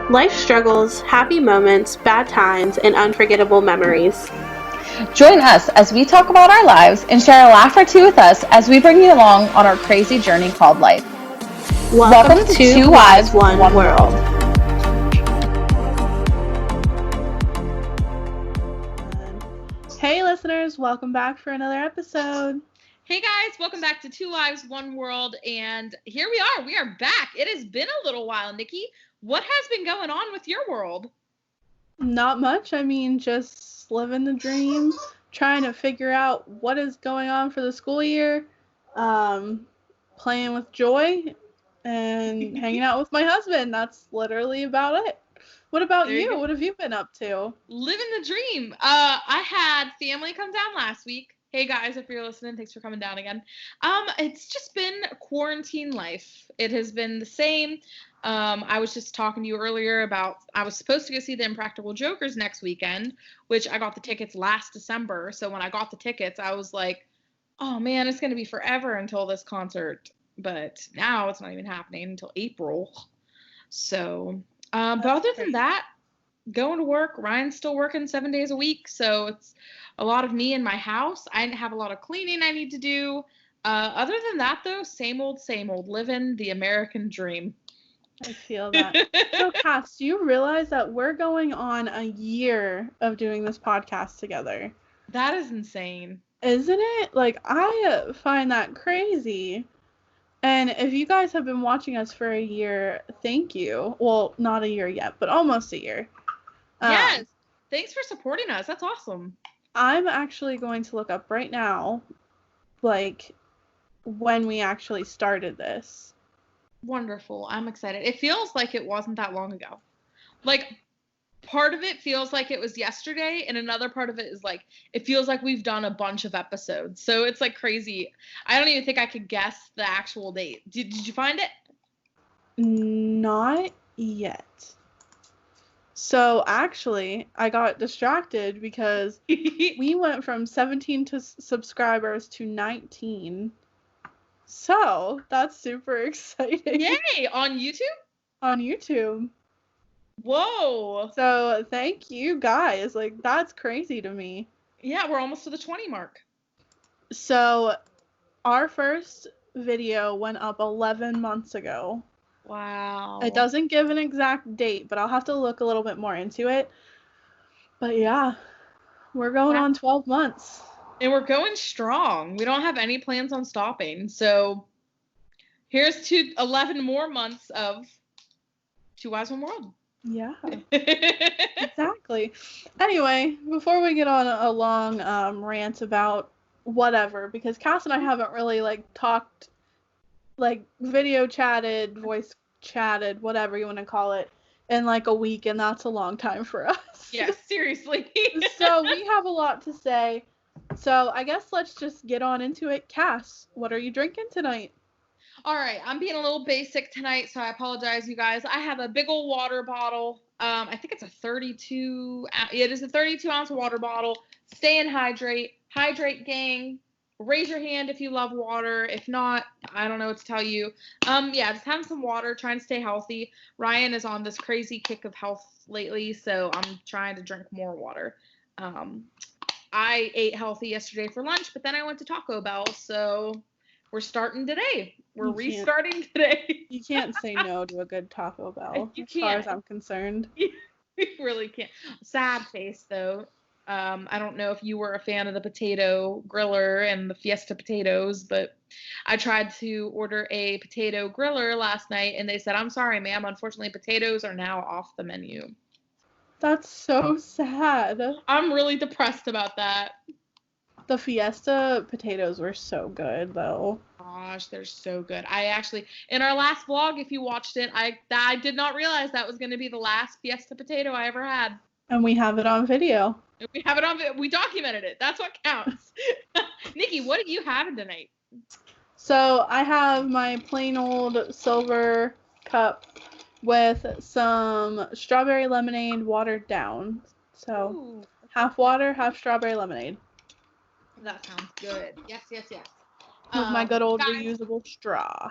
Life struggles, happy moments, bad times, and unforgettable memories. Join us as we talk about our lives and share a laugh or two with us as we bring you along on our crazy journey called life. Welcome to Two Wives, One World. Hey listeners, welcome back for another episode. Hey guys, welcome back to Two Wives, One World, and here we are. We are back. It has been a little while, Nikki. What has been going on with your world? Not much. I mean, just living the dream, trying to figure out what is going on for the school year, playing with Joy, and hanging out with my husband. That's literally about it. What about you? What have you been up to? Living the dream. I had family come down last week. Hey guys, if you're listening, thanks for coming down again. It's just been quarantine life. It has been the same. I was just talking to you earlier about I was supposed to go see the Impractical Jokers next weekend, which I got the tickets last December. So when I got the tickets, I was like, oh man, it's going to be forever until this concert. But now it's not even happening until April. So, but other than that, going to work. Ryan's still working 7 days a week, so it's a lot of me in my house. I have a lot of cleaning I need to do. Other than that, though, same old, living the American dream. I feel that. So, Cass, do you realize that we're going on a year of doing this podcast together? That is insane. Isn't it? Like, I find that crazy. And if you guys have been watching us for a year, thank you. Well, not a year yet, but almost a year. Yes. Thanks for supporting us. That's awesome. I'm actually going to look up right now, like, when we actually started this. Wonderful. I'm excited. It feels like it wasn't that long ago. Like, part of it feels like it was yesterday, and another part of it is like, it feels like we've done a bunch of episodes. So it's like crazy. I don't even think I could guess the actual date. Did you find it? Not yet. So actually, I got distracted because we went from 17 subscribers to 19. So that's super exciting. Yay! On YouTube? On YouTube. Whoa! So thank you guys. Like, that's crazy to me. Yeah, we're almost to the 20 mark. So our first video went up 11 months ago. Wow. It doesn't give an exact date, but I'll have to look a little bit more into it. But yeah, we're going on 12 months. And we're going strong. We don't have any plans on stopping. So here's to 11 more months of Two Wives, One World. Yeah, exactly. Anyway, before we get on a long rant about whatever, because Cass and I haven't really talked, video chatted, voice chatted, whatever you want to call it, in a week, and that's a long time for us. Yeah, seriously. So we have a lot to say. So I guess let's just get on into it. Cass, what are you drinking tonight? All right, I'm being a little basic tonight, so I apologize, you guys. I have a big old water bottle. I think it's a 32. It is a 32-ounce water bottle. Stay and hydrate. Hydrate, gang. Raise your hand if you love water. If not, I don't know what to tell you. Yeah, just having some water, trying to stay healthy. Ryan is on this crazy kick of health lately, so I'm trying to drink more water. I ate healthy yesterday for lunch, but then I went to Taco Bell, so we're starting today. We're restarting today. You can't say no to a good Taco Bell, as far as I'm concerned. You really can't. Sad face, though. I don't know if you were a fan of the potato griller and the Fiesta potatoes, but I tried to order a potato griller last night, and they said, I'm sorry, ma'am. Unfortunately, potatoes are now off the menu. That's so sad. I'm really depressed about that. The Fiesta potatoes were so good, though. Gosh, they're so good. I actually, in our last vlog, if you watched it, I did not realize that was going to be the last Fiesta potato I ever had. And we have it on video. We have it on. We documented it. That's what counts. Nikki, what are you having tonight? So I have my plain old silver cup with some strawberry lemonade watered down. So Ooh. Half water, half strawberry lemonade. That sounds good. Yes. With my good old reusable straw.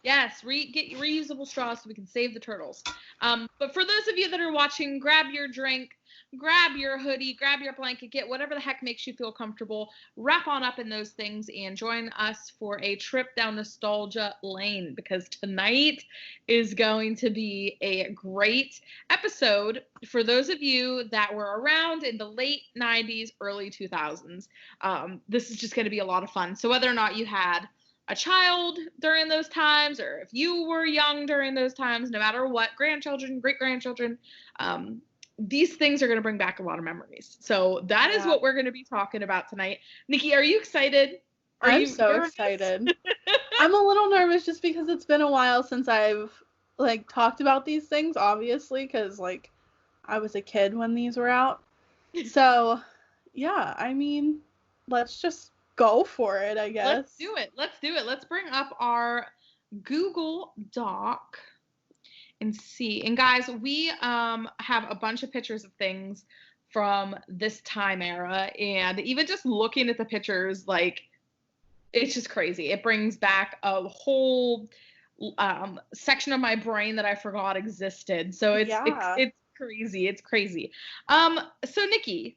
Yes, get reusable straws so we can save the turtles. But for those of you that are watching, grab your drink, grab your hoodie, grab your blanket, get whatever the heck makes you feel comfortable, wrap on up in those things, and join us for a trip down nostalgia lane, because tonight is going to be a great episode for those of you that were around in the late 90s, early 2000s. This is just going to be a lot of fun. So whether or not you had a child during those times, or if you were young during those times, no matter what, grandchildren, great-grandchildren, these things are going to bring back a lot of memories. So that is what we're going to be talking about tonight. Nikki, are you excited? I'm so excited. I'm a little nervous just because it's been a while since I've like talked about these things, obviously, because like I was a kid when these were out. So yeah, I mean, let's just go for it, I guess. Let's do it. Let's bring up our Google Doc and see. And guys, we have a bunch of pictures of things from this time era, and even just looking at the pictures, like, it's just crazy. It brings back a whole section of my brain that I forgot existed. So it's crazy. It's crazy. So Nikki,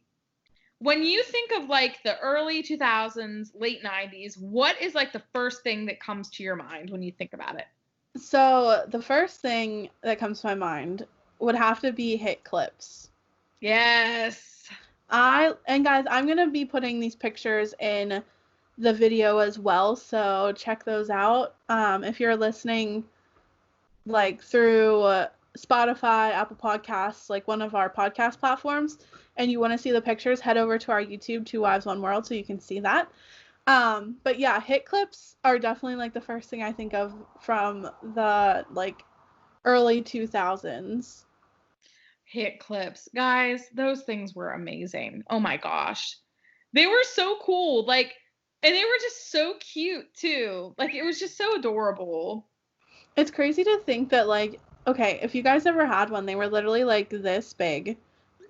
when you think of like the early 2000s, late 90s, what is like the first thing that comes to your mind when you think about it? So the first thing that comes to my mind would have to be hit clips. Yes. And guys, I'm going to be putting these pictures in the video as well, so check those out. If you're listening like through Spotify, Apple Podcasts, like one of our podcast platforms, and you want to see the pictures, head over to our YouTube, Two Wives, One World, so you can see that. But yeah, hit clips are definitely like the first thing I think of from the like early 2000s. Hit clips. Guys, those things were amazing. Oh my gosh. They were so cool. Like, and they were just so cute too. Like, it was just so adorable. It's crazy to think that, like, okay, if you guys ever had one, they were literally like this big,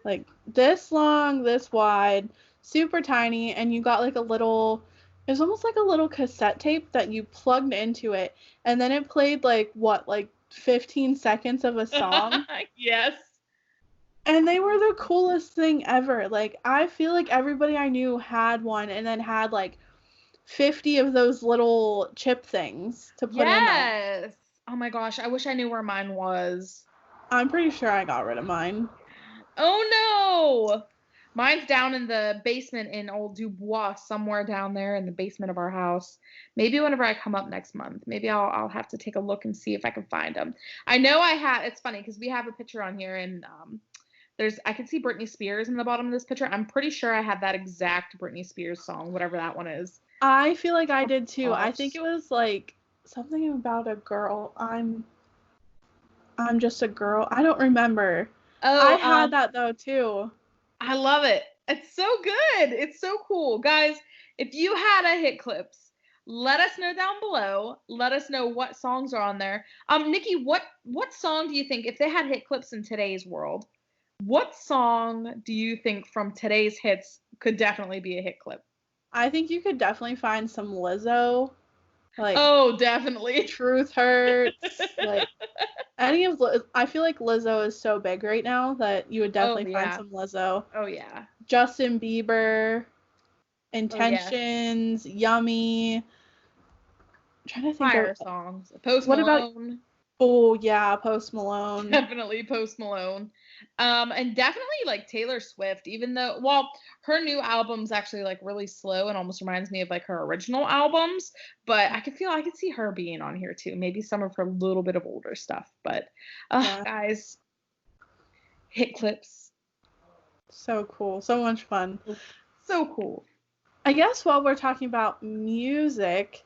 like this long, this wide, super tiny, and you got like a little, it was almost like a little cassette tape that you plugged into it, and then it played like 15 seconds of a song. Yes. And they were the coolest thing ever. Like, I feel like everybody I knew had one, and then had like 50 of those little chip things to put in there. Yes. Oh my gosh, I wish I knew where mine was. I'm pretty sure I got rid of mine. Oh no! Mine's down in the basement in Old Dubois, somewhere down there in the basement of our house. Maybe whenever I come up next month, maybe I'll have to take a look and see if I can find them. I know it's funny because we have a picture on here, and I can see Britney Spears in the bottom of this picture. I'm pretty sure I had that exact Britney Spears song, whatever that one is. I feel like I did too. I think it was like something about a girl. I'm just a girl. I don't remember. Oh, I had that though too. I love it. It's so good. It's so cool. Guys, if you had a hit clips, let us know down below. Let us know what songs are on there. Nikki, what song do you think, if they had hit clips in today's world, what song do you think from today's hits could definitely be a hit clip? I think you could definitely find some Lizzo. Like, oh, definitely. Truth Hurts. Like, I feel like Lizzo is so big right now that you would definitely find some Lizzo. Oh, yeah. Justin Bieber. Intentions. Yummy. I'm trying to think Fire songs. Post Malone. Oh, yeah, Post Malone. Definitely Post Malone. And definitely like Taylor Swift, even though, well, her new album's actually like really slow and almost reminds me of like her original albums, but I could see her being on here too. Maybe some of her little bit of older stuff, but guys, hit clips. So cool. So much fun. So cool. I guess while we're talking about music,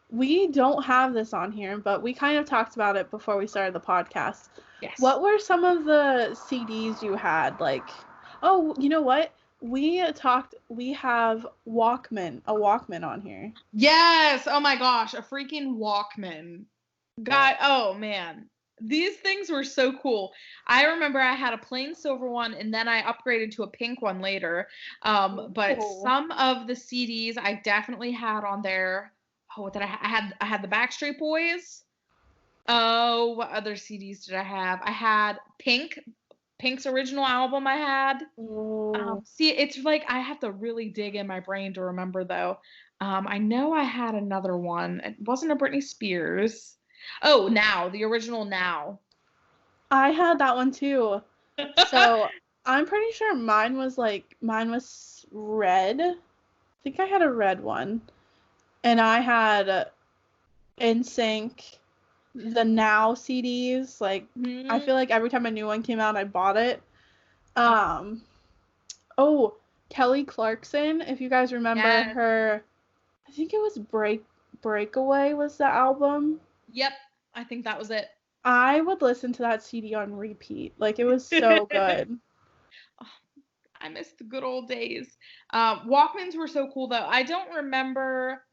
we don't have this on here, but we kind of talked about it before we started the podcast. Yes. What were some of the CDs you had? Like, oh, you know what? We have a Walkman on here. Yes. Oh my gosh, a freaking Walkman. God, oh man. These things were so cool. I remember I had a plain silver one, and then I upgraded to a pink one later. But some of the CDs I definitely had on there. Oh, what did I had the Backstreet Boys. Oh, what other CDs did I have? I had Pink's original album I had. Ooh. See, it's like I have to really dig in my brain to remember though. I know I had another one. It wasn't a Britney Spears. Oh, Now, the original Now. I had that one too. So I'm pretty sure mine was red. I think I had a red one. And I had NSYNC, the Now CDs. Like, I feel like every time a new one came out, I bought it. Oh, Kelly Clarkson, if you guys remember her, I think it was Breakaway was the album. Yep, I think that was it. I would listen to that CD on repeat. Like, it was so good. I miss the good old days. Walkmans were so cool though. I don't remember.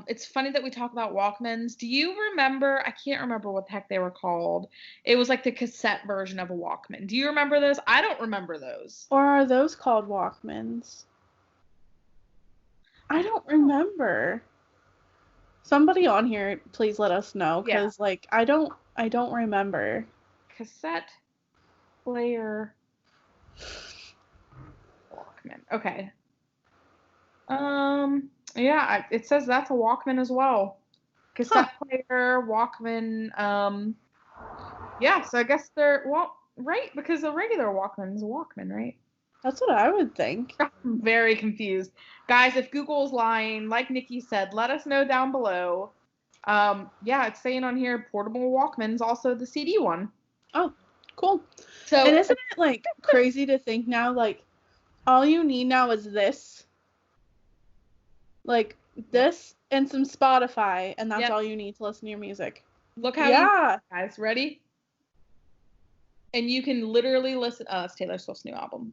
It's funny that we talk about Walkmans. Do you remember? I can't remember what the heck they were called. It was like the cassette version of a Walkman. Do you remember those? I don't remember those. Or are those called Walkmans? I don't remember. Somebody on here, please let us know, because like I don't remember. Cassette player Walkman. Okay. Yeah, it says that's a Walkman as well. Cassette player, Walkman. Yeah, so I guess they're right, because a regular Walkman is a Walkman, right? That's what I would think. I'm very confused. Guys, if Google's lying, like Nikki said, let us know down below. Yeah, it's saying on here portable Walkman's also the CD one. Oh, cool. So, and isn't it like crazy to think now, like, all you need now is this? Like, this and some Spotify, and that's all you need to listen to your music. Look how guys, ready? And you can literally listen. It's Taylor Swift's new album.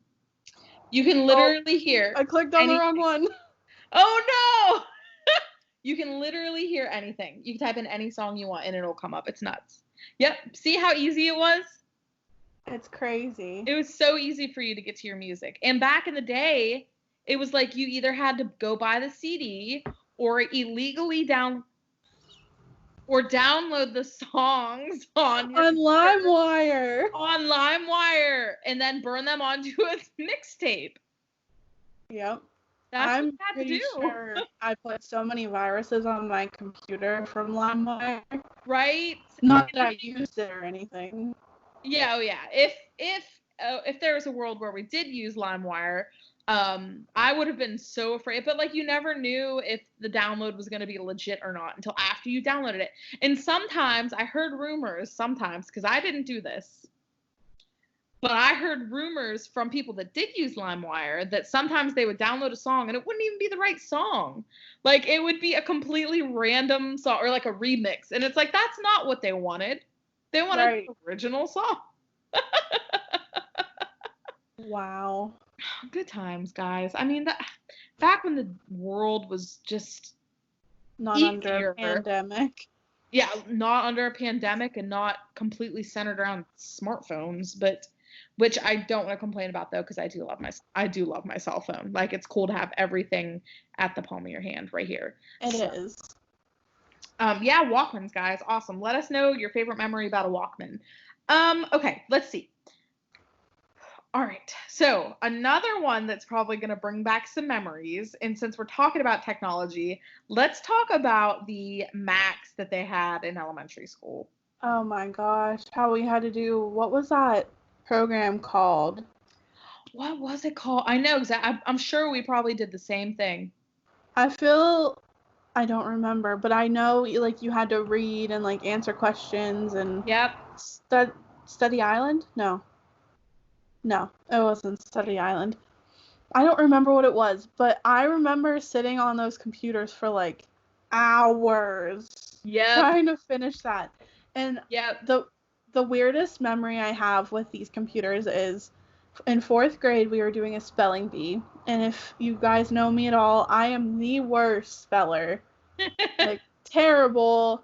You can literally hear. I clicked on the wrong one. Oh no! You can literally hear anything. You can type in any song you want and it'll come up. It's nuts. Yep. See how easy it was? It's crazy. It was so easy for you to get to your music. And back in the day, it was like you either had to go buy the CD or illegally download the songs on LimeWire. On LimeWire, and then burn them onto a mixtape. Yep. That's I'm what you had pretty to do. sure I put so many viruses on my computer from LimeWire. Right? Not that I used it or anything. Yeah, oh yeah. If there was a world where we did use LimeWire, I would have been so afraid. But like, you never knew if the download was going to be legit or not until after you downloaded it. And sometimes I heard rumors, because I didn't do this, but I heard rumors from people that did use LimeWire that sometimes they would download a song and it wouldn't even be the right song. Like, it would be a completely random song or like a remix. And it's like, that's not what they wanted. They wanted the original song. Wow. Good times, guys. I mean, back when the world was just not easier. Under a pandemic. Yeah, not under a pandemic and not completely centered around smartphones, but which I don't want to complain about though, because I do love my cell phone. Like, it's cool to have everything at the palm of your hand right here. It is. Yeah, Walkmans, guys, awesome. Let us know your favorite memory about a Walkman. Okay, let's see. All right, so another one that's probably going to bring back some memories, and since we're talking about technology, let's talk about the Macs that they had in elementary school. Oh my gosh, how we had to do, what was that program called? What was it called? I know exactly. I'm sure we probably did the same thing. I don't remember, but I know like you had to read and like answer questions and Study Island? No, it wasn't Study Island. I don't remember what it was, but I remember sitting on those computers for like hours trying to finish that. And the weirdest memory I have with these computers is in 4th grade we were doing a spelling bee, and if you guys know me at all, I am the worst speller. Like, terrible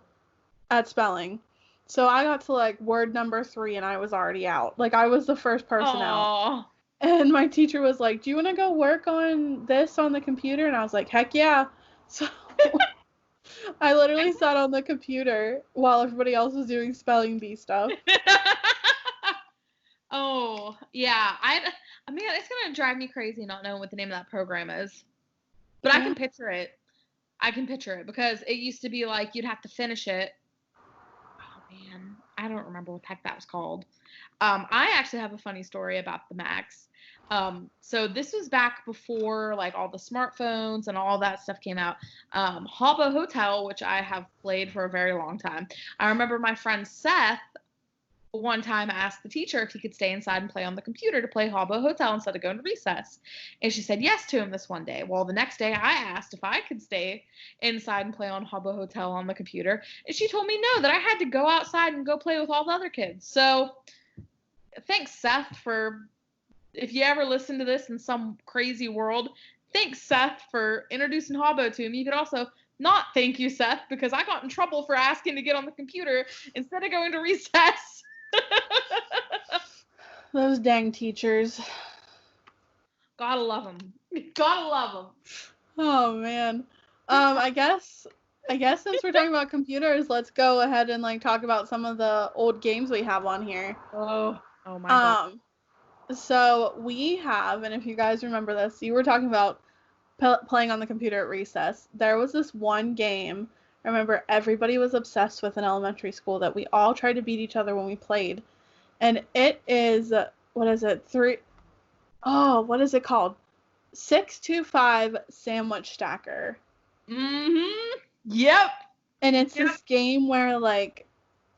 at spelling. So I got to like word number 3 and I was already out. Like, I was the first person out. And my teacher was like, "Do you want to go work on this on the computer?" And I was like, "Heck yeah." So I literally sat on the computer while everybody else was doing spelling bee stuff. Oh, yeah. I mean, it's gonna drive me crazy not knowing what the name of that program is. But I can picture it. I can picture it because it used to be like you'd have to finish it. Oh man, I don't remember what the heck that was called. I actually have a funny story about the Macs. So this was back before like all the smartphones and all that stuff came out. Habbo Hotel, which I have played for a very long time. I remember my friend Seth one time asked the teacher if he could stay inside and play on the computer to play Habbo Hotel instead of going to recess. And she said yes to him this one day. Well, the next day I asked if I could stay inside and play on Habbo Hotel on the computer. And she told me no, that I had to go outside and go play with all the other kids. So thanks, Seth, for, if you ever listen to this in some crazy world, thanks, Seth, for introducing Habbo to me. You could also not thank you, Seth, because I got in trouble for asking to get on the computer instead of going to recess. Those dang teachers. Gotta love them. Gotta love them. Oh man. I guess since we're talking about computers, let's go ahead and like talk about some of the old games we have on here. Oh my God. So we have, and if you guys remember this, you were talking about playing on the computer at recess. There was this one game I remember everybody was obsessed with in elementary school that we all tried to beat each other when we played. And it is, what is it? What is it called? 625 Sandwich Stacker. Mm-hmm. Yep. And it's this game where, like,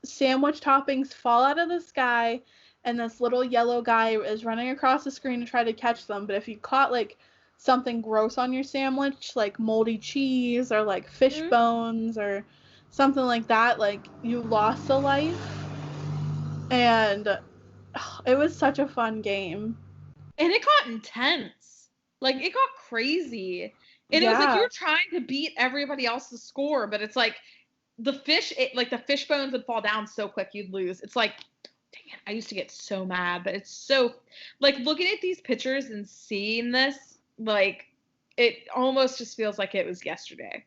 sandwich toppings fall out of the sky, and this little yellow guy is running across the screen to try to catch them. But if you caught, like, something gross on your sandwich, like moldy cheese or, like, fish bones or something like that, like, you lost a life. And it was such a fun game. And it got intense. Like, it got crazy. And it was like you were trying to beat everybody else's score, but it's like the fish bones would fall down so quick you'd lose. It's like, dang it, I used to get so mad, but it's so, like, looking at these pictures and seeing this, like, it almost just feels like it was yesterday.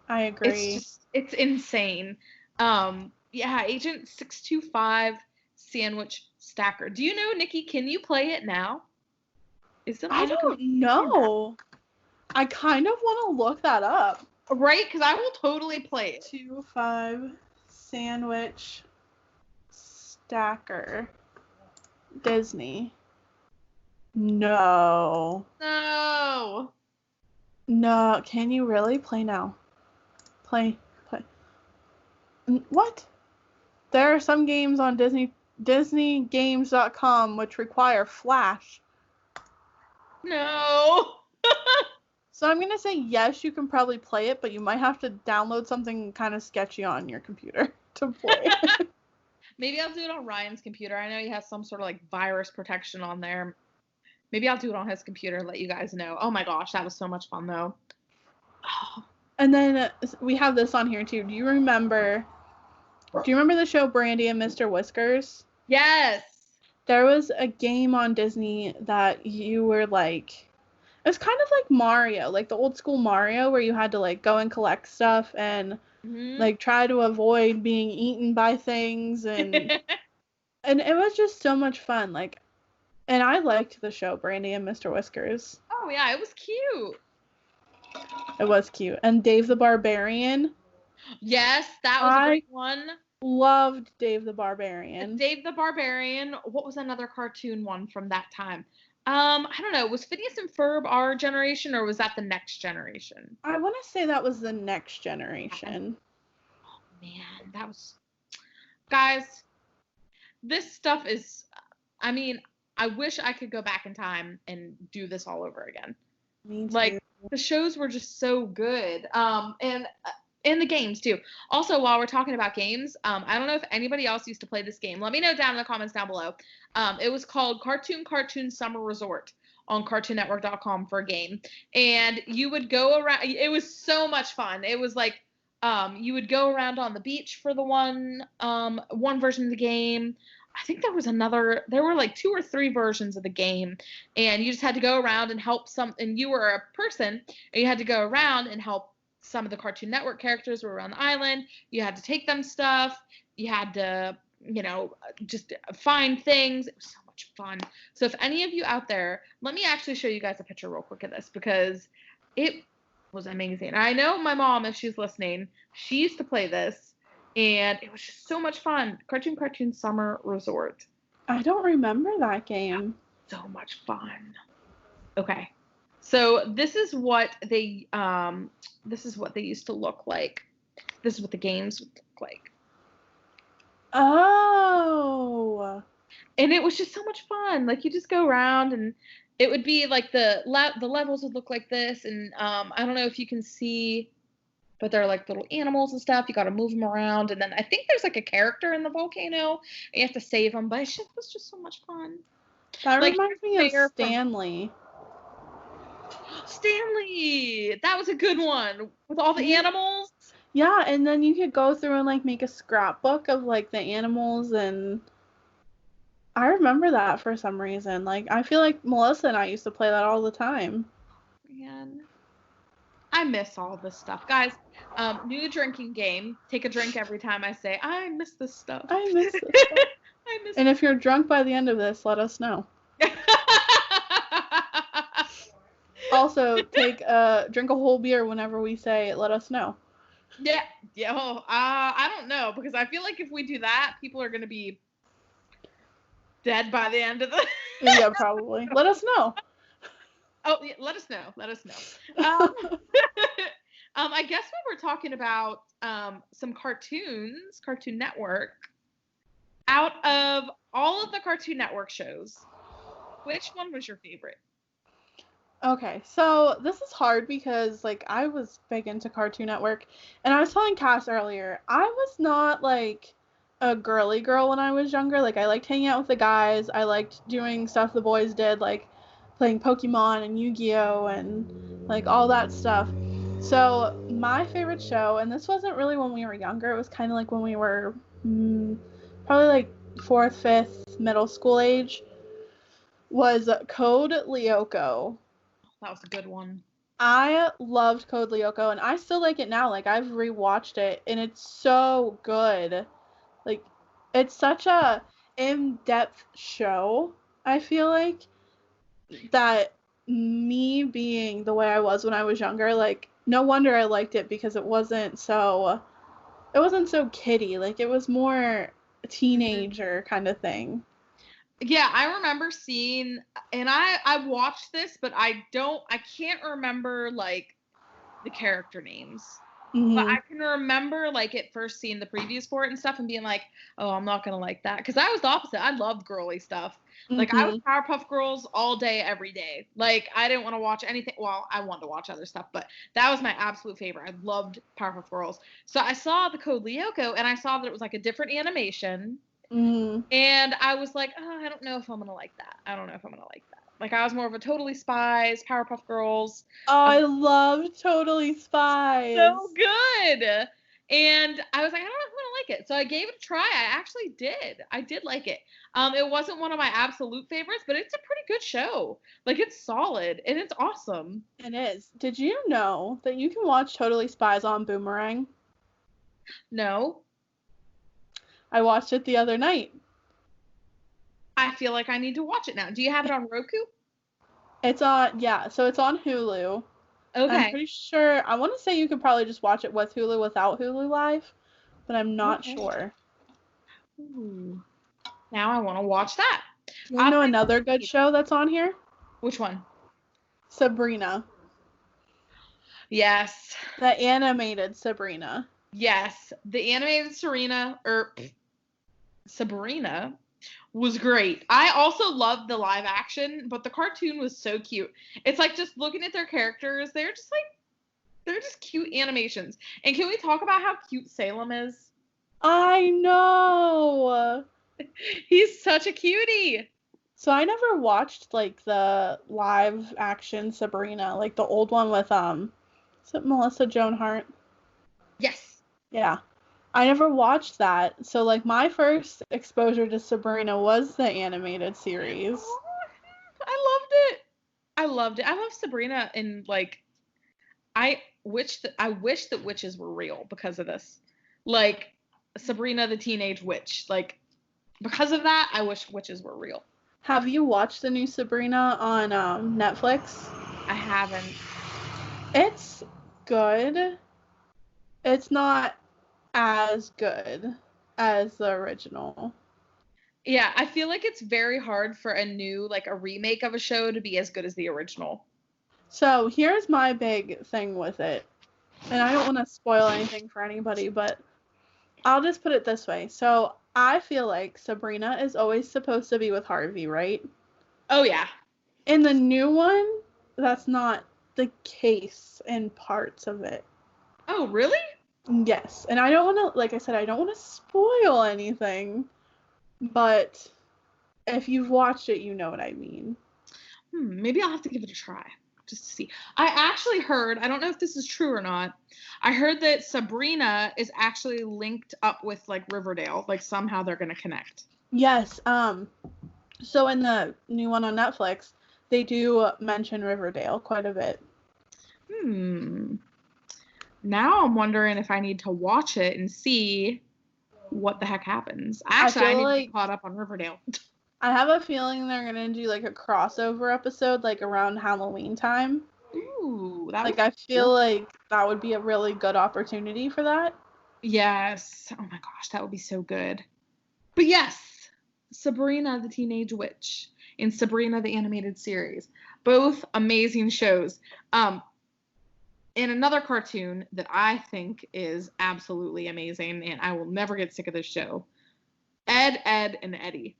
I agree. It's insane. Yeah, Agent 625 Sandwich Stacker. Do you know, Nikki, can you play it now? I don't know. I kind of want to look that up. Right? Because I will totally play it. 625 Sandwich Stacker. Disney. No. No. Can you really? Play now. Play. What? There are some games on DisneyGames.com which require Flash. No. So I'm going to say yes, you can probably play it, but you might have to download something kind of sketchy on your computer to play. Maybe I'll do it on Ryan's computer. I know he has some sort of like virus protection on there. Maybe I'll do it on his computer and let you guys know. Oh my gosh, that was so much fun though. Oh. And then we have this on here too. Do you remember the show Brandy and Mr. Whiskers? Yes. There was a game on Disney that you were like, it was kind of like Mario, like the old school Mario, where you had to like go and collect stuff and like try to avoid being eaten by things, and and it was just so much fun. Like, and I liked the show Brandy and Mr. Whiskers. Oh yeah, it was cute. It was cute. And Dave the Barbarian. Yes, that was a great one. Loved Dave the Barbarian. Dave the Barbarian. What was another cartoon one from that time? I don't know. Was Phineas and Ferb our generation, or was that the next generation? I want to say that was the next generation. Oh man, that was... Guys, this stuff is... I mean, I wish I could go back in time and do this all over again. Me too. Like, the shows were just so good. And the games too. Also, while we're talking about games, I don't know if anybody else used to play this game. Let me know down in the comments down below. It was called Cartoon Summer Resort on CartoonNetwork.com for a game. And you would go around. It was so much fun. It was like you would go around on the beach for the one version of the game. I think there were like 2 or 3 versions of the game, and you just had to go around and help and you were a person, and you had to go around and help some of the Cartoon Network characters were around the island. You had to take them stuff. You had to, just find things. It was so much fun. So if any of you out there, let me actually show you guys a picture real quick of this because it was amazing. I know my mom, if she's listening, she used to play this, and it was just so much fun. Cartoon Summer Resort. I don't remember that game. So much fun. Okay. So this is what they used to look like. This is what the games would look like. Oh. And it was just so much fun. Like you just go around and it would be like the levels would look like this, and I don't know if you can see, but they're like little animals and stuff. You got to move them around, and then I think there's like a character in the volcano. And you have to save them, but it was just so much fun. That reminds me of Stanley. Stanley, that was a good one with all the animals. Yeah, and then you could go through and like make a scrapbook of like the animals, and I remember that for some reason. Like I feel like Melissa and I used to play that all the time. Man, I miss all this stuff, guys. New drinking game. Take a drink every time I say I miss this stuff. I miss this stuff. And if you're drunk by the end of this, let us know. Also, drink a whole beer whenever we say let us know. Yeah. Oh, I don't know, because I feel like if we do that, people are gonna be dead by the end of the. Yeah, probably. Let us know. Oh, yeah, let us know. I guess we were talking about some cartoons, Cartoon Network. Out of all of the Cartoon Network shows, which one was your favorite? Okay, so this is hard because like I was big into Cartoon Network, and I was telling Cass earlier, I was not like a girly girl when I was younger. Like I liked hanging out with the guys. I liked doing stuff the boys did, like playing Pokemon and Yu-Gi-Oh and like all that stuff. So my favorite show, and this wasn't really when we were younger, it was kind of like when we were probably like 4th, 5th, middle school age, was Code Lyoko. That was a good one. I loved Code Lyoko, and I still like it now. Like, I've rewatched it, and it's so good. Like, it's such a in-depth show, I feel like, that me being the way I was when I was younger, like, no wonder I liked it, because it wasn't so kiddie. Like, it was more a teenager kind of thing. Yeah, I remember seeing, and I watched this, but I can't remember like the character names. Mm-hmm. But I can remember like at first seeing the previews for it and stuff and being like, oh, I'm not gonna like that, because I was the opposite. I loved girly stuff. Mm-hmm. Like I was Powerpuff Girls all day, every day. Like I didn't want to watch anything. Well, I wanted to watch other stuff, but that was my absolute favorite. I loved Powerpuff Girls. So I saw the Code Lyoko, and I saw that it was like a different animation. Mm-hmm. And I was like, oh, I don't know if I'm gonna like that. Like I was more of a Totally Spies, Powerpuff Girls. Oh, I loved Totally Spies. So good. And I was like, I don't know if I'm gonna like it. So I gave it a try. I actually did. I did like it. It wasn't one of my absolute favorites, but it's a pretty good show. Like it's solid and it's awesome. It is. Did you know that you can watch Totally Spies on Boomerang? No. I watched it the other night. I feel like I need to watch it now. Do you have it on Roku? It's on Hulu. Okay. I'm pretty sure, I want to say you could probably just watch it with Hulu without Hulu Live, but I'm not sure. Ooh. Now I want to watch that. You know another good show that's on here? Which one? Sabrina. Yes. The animated Sabrina. Yes, the animated Sabrina was great. I also loved the live action, but the cartoon was so cute. It's like just looking at their characters, they're just cute animations. And can we talk about how cute Salem is? I know. He's such a cutie. So I never watched like the live action Sabrina, like the old one with is it Melissa Joan Hart? Yes. Yeah. I never watched that. So, like, my first exposure to Sabrina was the animated series. I loved it. I love Sabrina, and, like, I wish that witches were real because of this. Like Sabrina the Teenage Witch. Like because of that, I wish witches were real. Have you watched the new Sabrina on Netflix? I haven't. It's good. It's not as good as the original. Yeah, I feel like it's very hard for a remake of a show to be as good as the original. So here's my big thing with it. And I don't want to spoil anything for anybody, but I'll just put it this way. So I feel like Sabrina is always supposed to be with Harvey, right? Oh, yeah. In the new one, that's not the case in parts of it. Oh, really? Yes. And I don't want to, like I said, I don't want to spoil anything. But if you've watched it, you know what I mean. Maybe I'll have to give it a try just to see. I actually heard, I don't know if this is true or not, I heard that Sabrina is actually linked up with like Riverdale. Like somehow they're going to connect. Yes. So in the new one on Netflix, they do mention Riverdale quite a bit. Now I'm wondering if I need to watch it and see what the heck happens. Actually, I need to be caught up on Riverdale. I have a feeling they're gonna do like a crossover episode like around Halloween time. Ooh, I feel like that would be a really good opportunity for that. Yes. Oh my gosh, that would be so good. But yes, Sabrina the Teenage Witch and Sabrina the Animated Series, both amazing shows. And another cartoon that I think is absolutely amazing, and I will never get sick of this show, Ed, Edd, and Eddy.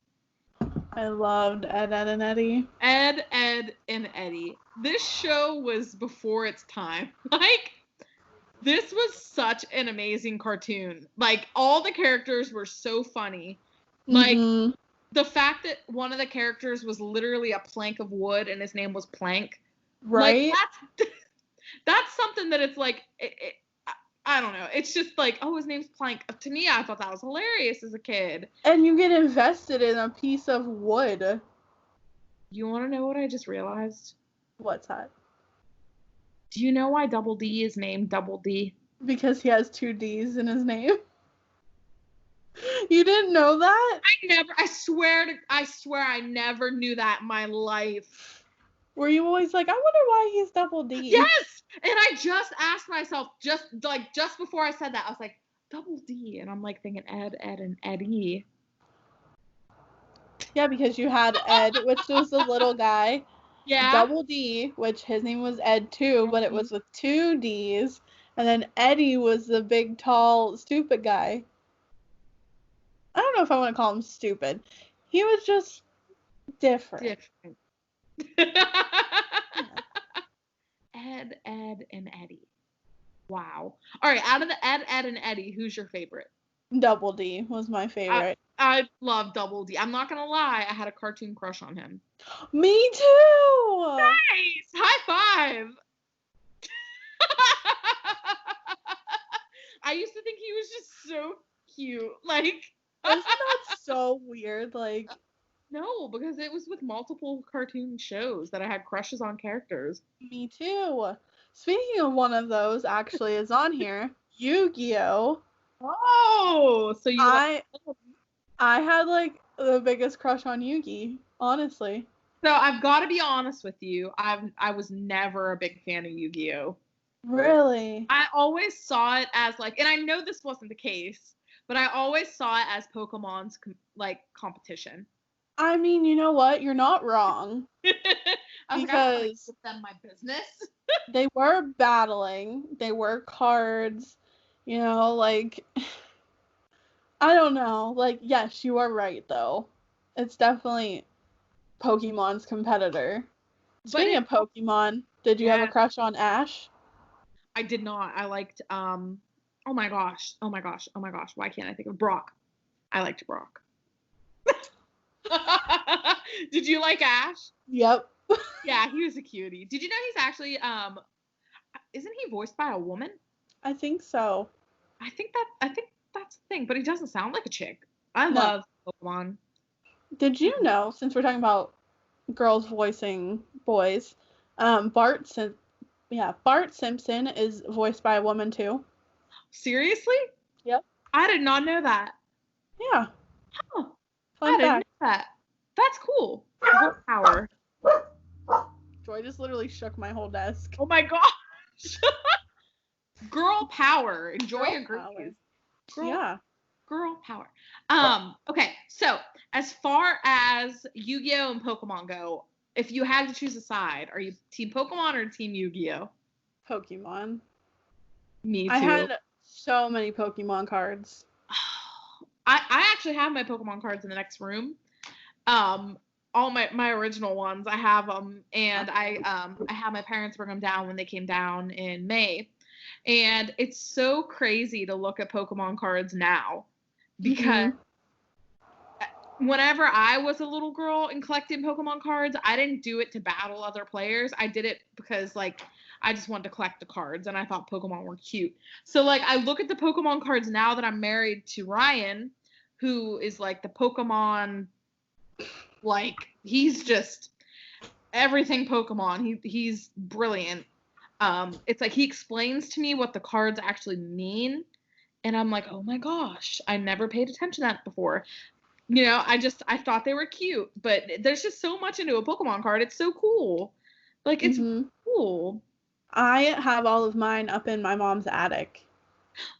I loved Ed, Edd, and Eddy. Ed, Edd, and Eddy. This show was before its time. Like, this was such an amazing cartoon. Like, all the characters were so funny. Like, the fact that one of the characters was literally a plank of wood and his name was Plank. Right? Like, that's something that it's like, I don't know. It's just like, oh, his name's Plank. To me, I thought that was hilarious as a kid. And you get invested in a piece of wood. You want to know what I just realized? What's that? Do you know why Double D is named Double D? Because he has 2 D's in his name. You didn't know that? I swear I never knew that in my life. Were you always like, I wonder why he's Double D? Yes! And I just asked myself, just before I said that, I was like, Double D. And I'm like thinking Ed, Edd, and Eddy. Yeah, because you had Ed, which was the little guy. Yeah. Double D, which his name was Ed too, but it was with 2 D's. And then Eddy was the big, tall, stupid guy. I don't know if I want to call him stupid. He was just different. Ed, Edd, and Eddy. Wow. All right, out of the Ed, Edd, and Eddy, who's your favorite? Double D was my favorite. I love Double D. I'm not going to lie, I had a cartoon crush on him. Me too! Nice! High five! I used to think he was just so cute. Like, isn't that so weird? Like, no, because it was with multiple cartoon shows that I had crushes on characters. Me too. Speaking of one of those, actually, is on here. Yu-Gi-Oh! Oh, so you I had like the biggest crush on Yugi, honestly. So I've got to be honest with you. I was never a big fan of Yu-Gi-Oh! Really? I always saw it as like, and I know this wasn't the case, but I always saw it as Pokemon's competition. I mean, you know what? You're not wrong. Because give them my business. They were battling. They were cards. You know, like, I don't know. Like, yes, you are right, though. It's definitely Pokemon's competitor. Speaking of Pokemon, did you have a crush on Ash? I did not. I liked, oh my gosh. Why can't I think of Brock? I liked Brock. Did you like Ash? Yep. Yeah, he was a cutie. Did you know he's actually, isn't he voiced by a woman? I think so. I think that's the thing, but he doesn't sound like a chick. I love Pokemon. Did you know, since we're talking about girls voicing boys, Bart Yeah, Bart Simpson is voiced by a woman too. Seriously? Yep. I did not know that. Yeah. Oh, Fun I didn't fact. know that. That's cool. Girl power. Joy just literally shook my whole desk. Oh my gosh. Girl power. Enjoy Girl agrees. power. Girl, Yeah. girl power. Okay, so as far as Yu-Gi-Oh! And Pokemon go, if you had to choose a side, are you Team Pokemon or Team Yu-Gi-Oh? Pokemon. Me too. I had so many Pokemon cards. I actually have my Pokemon cards in the next room. All my original ones, I have them, and I had my parents bring them down when they came down in May, and it's so crazy to look at Pokemon cards now because whenever I was a little girl and collecting Pokemon cards, I didn't do it to battle other players. I did it because like I just wanted to collect the cards and I thought Pokemon were cute. So like I look at the Pokemon cards now that I'm married to Ryan, who is like the Pokemon, like he's just everything Pokemon. He's brilliant. It's like he explains to me what the cards actually mean, and I'm like, oh my gosh, I never paid attention to that before. You know, I thought they were cute, but there's just so much into a Pokemon card. It's so cool. Like it's cool. I have all of mine up in my mom's attic.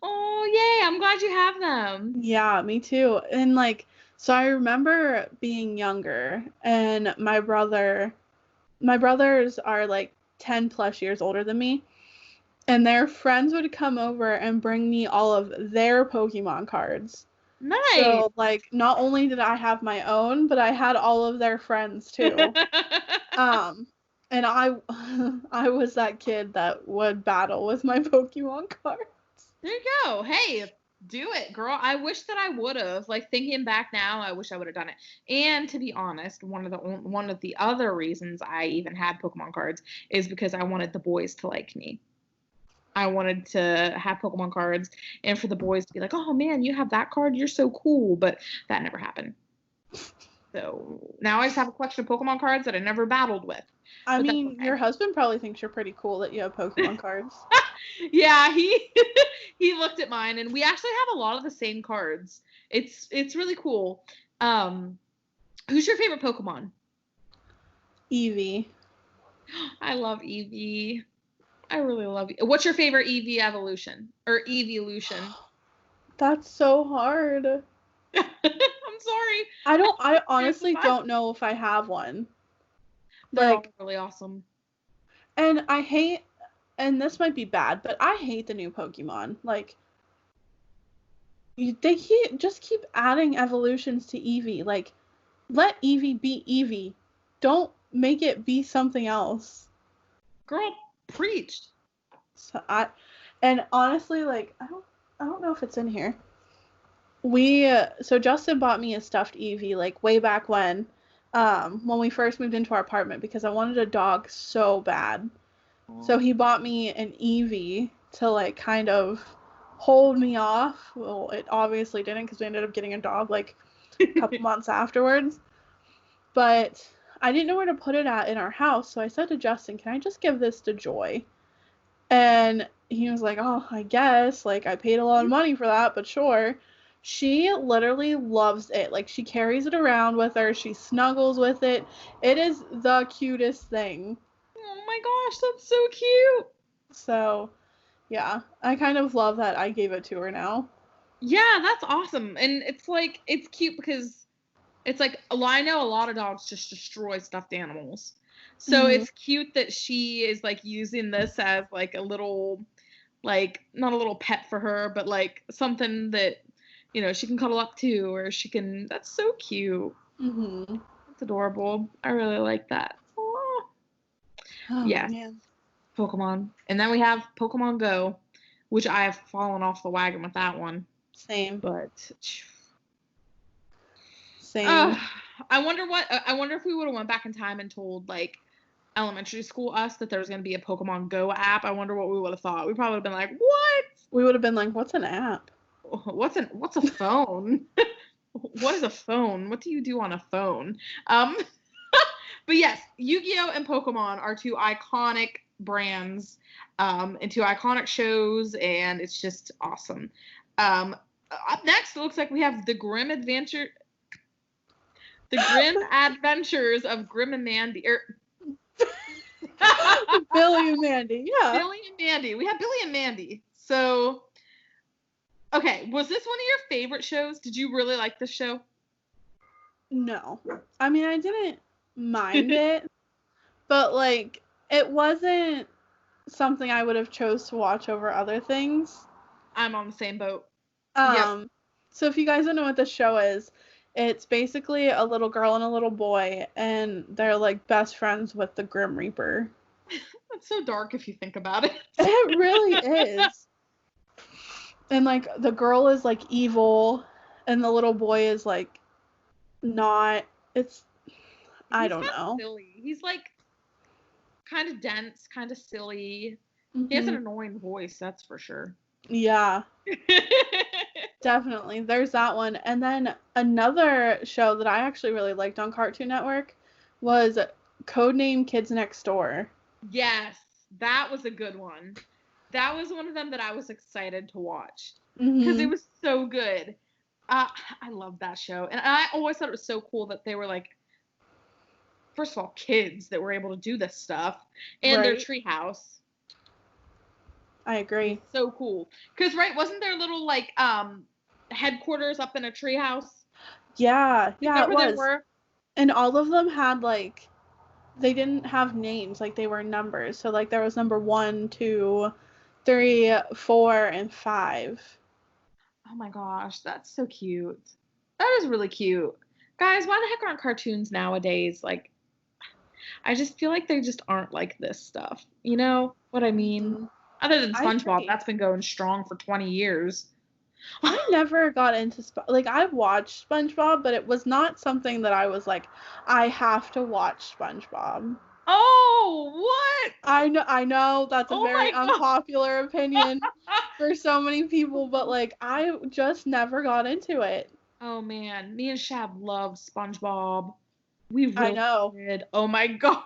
Oh, yay. I'm glad you have them. Yeah, me too. And like, so I remember being younger and my brothers are like 10 plus years older than me. And their friends would come over and bring me all of their Pokemon cards. Nice. So like, not only did I have my own, but I had all of their friends too. And I was that kid that would battle with my Pokemon cards. There you go. Hey, do it, girl. I wish that I would have. Like thinking back now, I wish I would have done it. And to be honest, one of the other reasons I even had Pokemon cards is because I wanted the boys to like me. I wanted to have Pokemon cards and for the boys to be like, "Oh man, you have that card? You're so cool." But that never happened. So now I just have a collection of Pokemon cards that I never battled with. I mean, okay. Your husband probably thinks you're pretty cool that you have Pokemon cards. Yeah, he looked at mine, and we actually have a lot of the same cards. It's really cool. Who's your favorite Pokemon? Eevee. I love Eevee. I really love you. What's your favorite Eevee evolution or Eeveelution? That's so hard. I'm sorry. I honestly don't know if I have one. They're all really awesome. And I hate, and this might be bad, but I hate the new Pokemon. Like, they just keep adding evolutions to Eevee. Like, let Eevee be Eevee. Don't make it be something else. Girl, preach. And honestly, like, I don't know if it's in here. So Justin bought me a stuffed Eevee, like, way back when we first moved into our apartment because I wanted a dog so bad. So he bought me an Eevee to, like, kind of hold me off. Well, it obviously didn't because we ended up getting a dog, like, a couple months afterwards. But I didn't know where to put it at in our house, so I said to Justin, can I just give this to Joy? And he was like, oh, I guess. Like, I paid a lot of money for that, but sure. She literally loves it. Like, she carries it around with her. She snuggles with it. It is the cutest thing. Oh my gosh, that's so cute. So, yeah, I kind of love that I gave it to her now. Yeah, that's awesome. And it's like, it's cute because it's like, I know a lot of dogs just destroy stuffed animals. So it's cute that she is like using this as like a little, like, not a little pet for her, but like something that, you know, she can cuddle up to, or she can, that's so cute. It's adorable. I really like that. Oh, yeah. Man. Pokemon. And then we have Pokemon Go, which I have fallen off the wagon with that one. Same. But same. I wonder if we would have went back in time and told like elementary school us that there was going to be a Pokemon Go app. I wonder what we would have thought. We probably would have been like, what? We would have been like, what's an app? What's a phone? What is a phone? What do you do on a phone? But yes, Yu-Gi-Oh! And Pokemon are two iconic brands into iconic shows, and it's just awesome. Up next, it looks like we have the Grim Adventures of Grim and Mandy. Billy and Mandy, yeah. Billy and Mandy. We have Billy and Mandy. So, okay, was this one of your favorite shows? Did you really like this show? No. I mean, I didn't mind it, but, like, it wasn't something I would have chose to watch over other things. I'm on the same boat. Yep. So if you guys don't know what this show is, it's basically a little girl and a little boy, and they're, like, best friends with the Grim Reaper. That's so dark if you think about it. It really is. And, like, the girl is, like, evil, and the little boy is, like, not. I don't know. Silly. He's, like, kind of dense, kind of silly. Mm-hmm. He has an annoying voice, that's for sure. Yeah. Definitely. There's that one. And then another show that I actually really liked on Cartoon Network was Codename Kids Next Door. Yes, that was a good one. That was one of them that I was excited to watch because it was so good. I love that show. And I always thought it was so cool that they were like, first of all, kids that were able to do this stuff and their treehouse. I agree. So cool. Because, right, wasn't there little, like, headquarters up in a treehouse? Yeah, it was. They were? And all of them had, like, they didn't have names. Like, they were numbers. So, like, there was number 1, 2, 3, 4, and 5. Oh, my gosh. That's so cute. That is really cute. Guys, why the heck aren't cartoons nowadays? Like, I just feel like they just aren't like this stuff. You know what I mean? Mm-hmm. Other than SpongeBob, that's been going strong for 20 years. I never got into like, I watched SpongeBob, but it was not something that I was like, I have to watch SpongeBob. Oh, what? I know that's a very unpopular opinion for so many people, but like, I just never got into it. Oh man, me and Shab love SpongeBob. We really I know. did. Oh my gosh.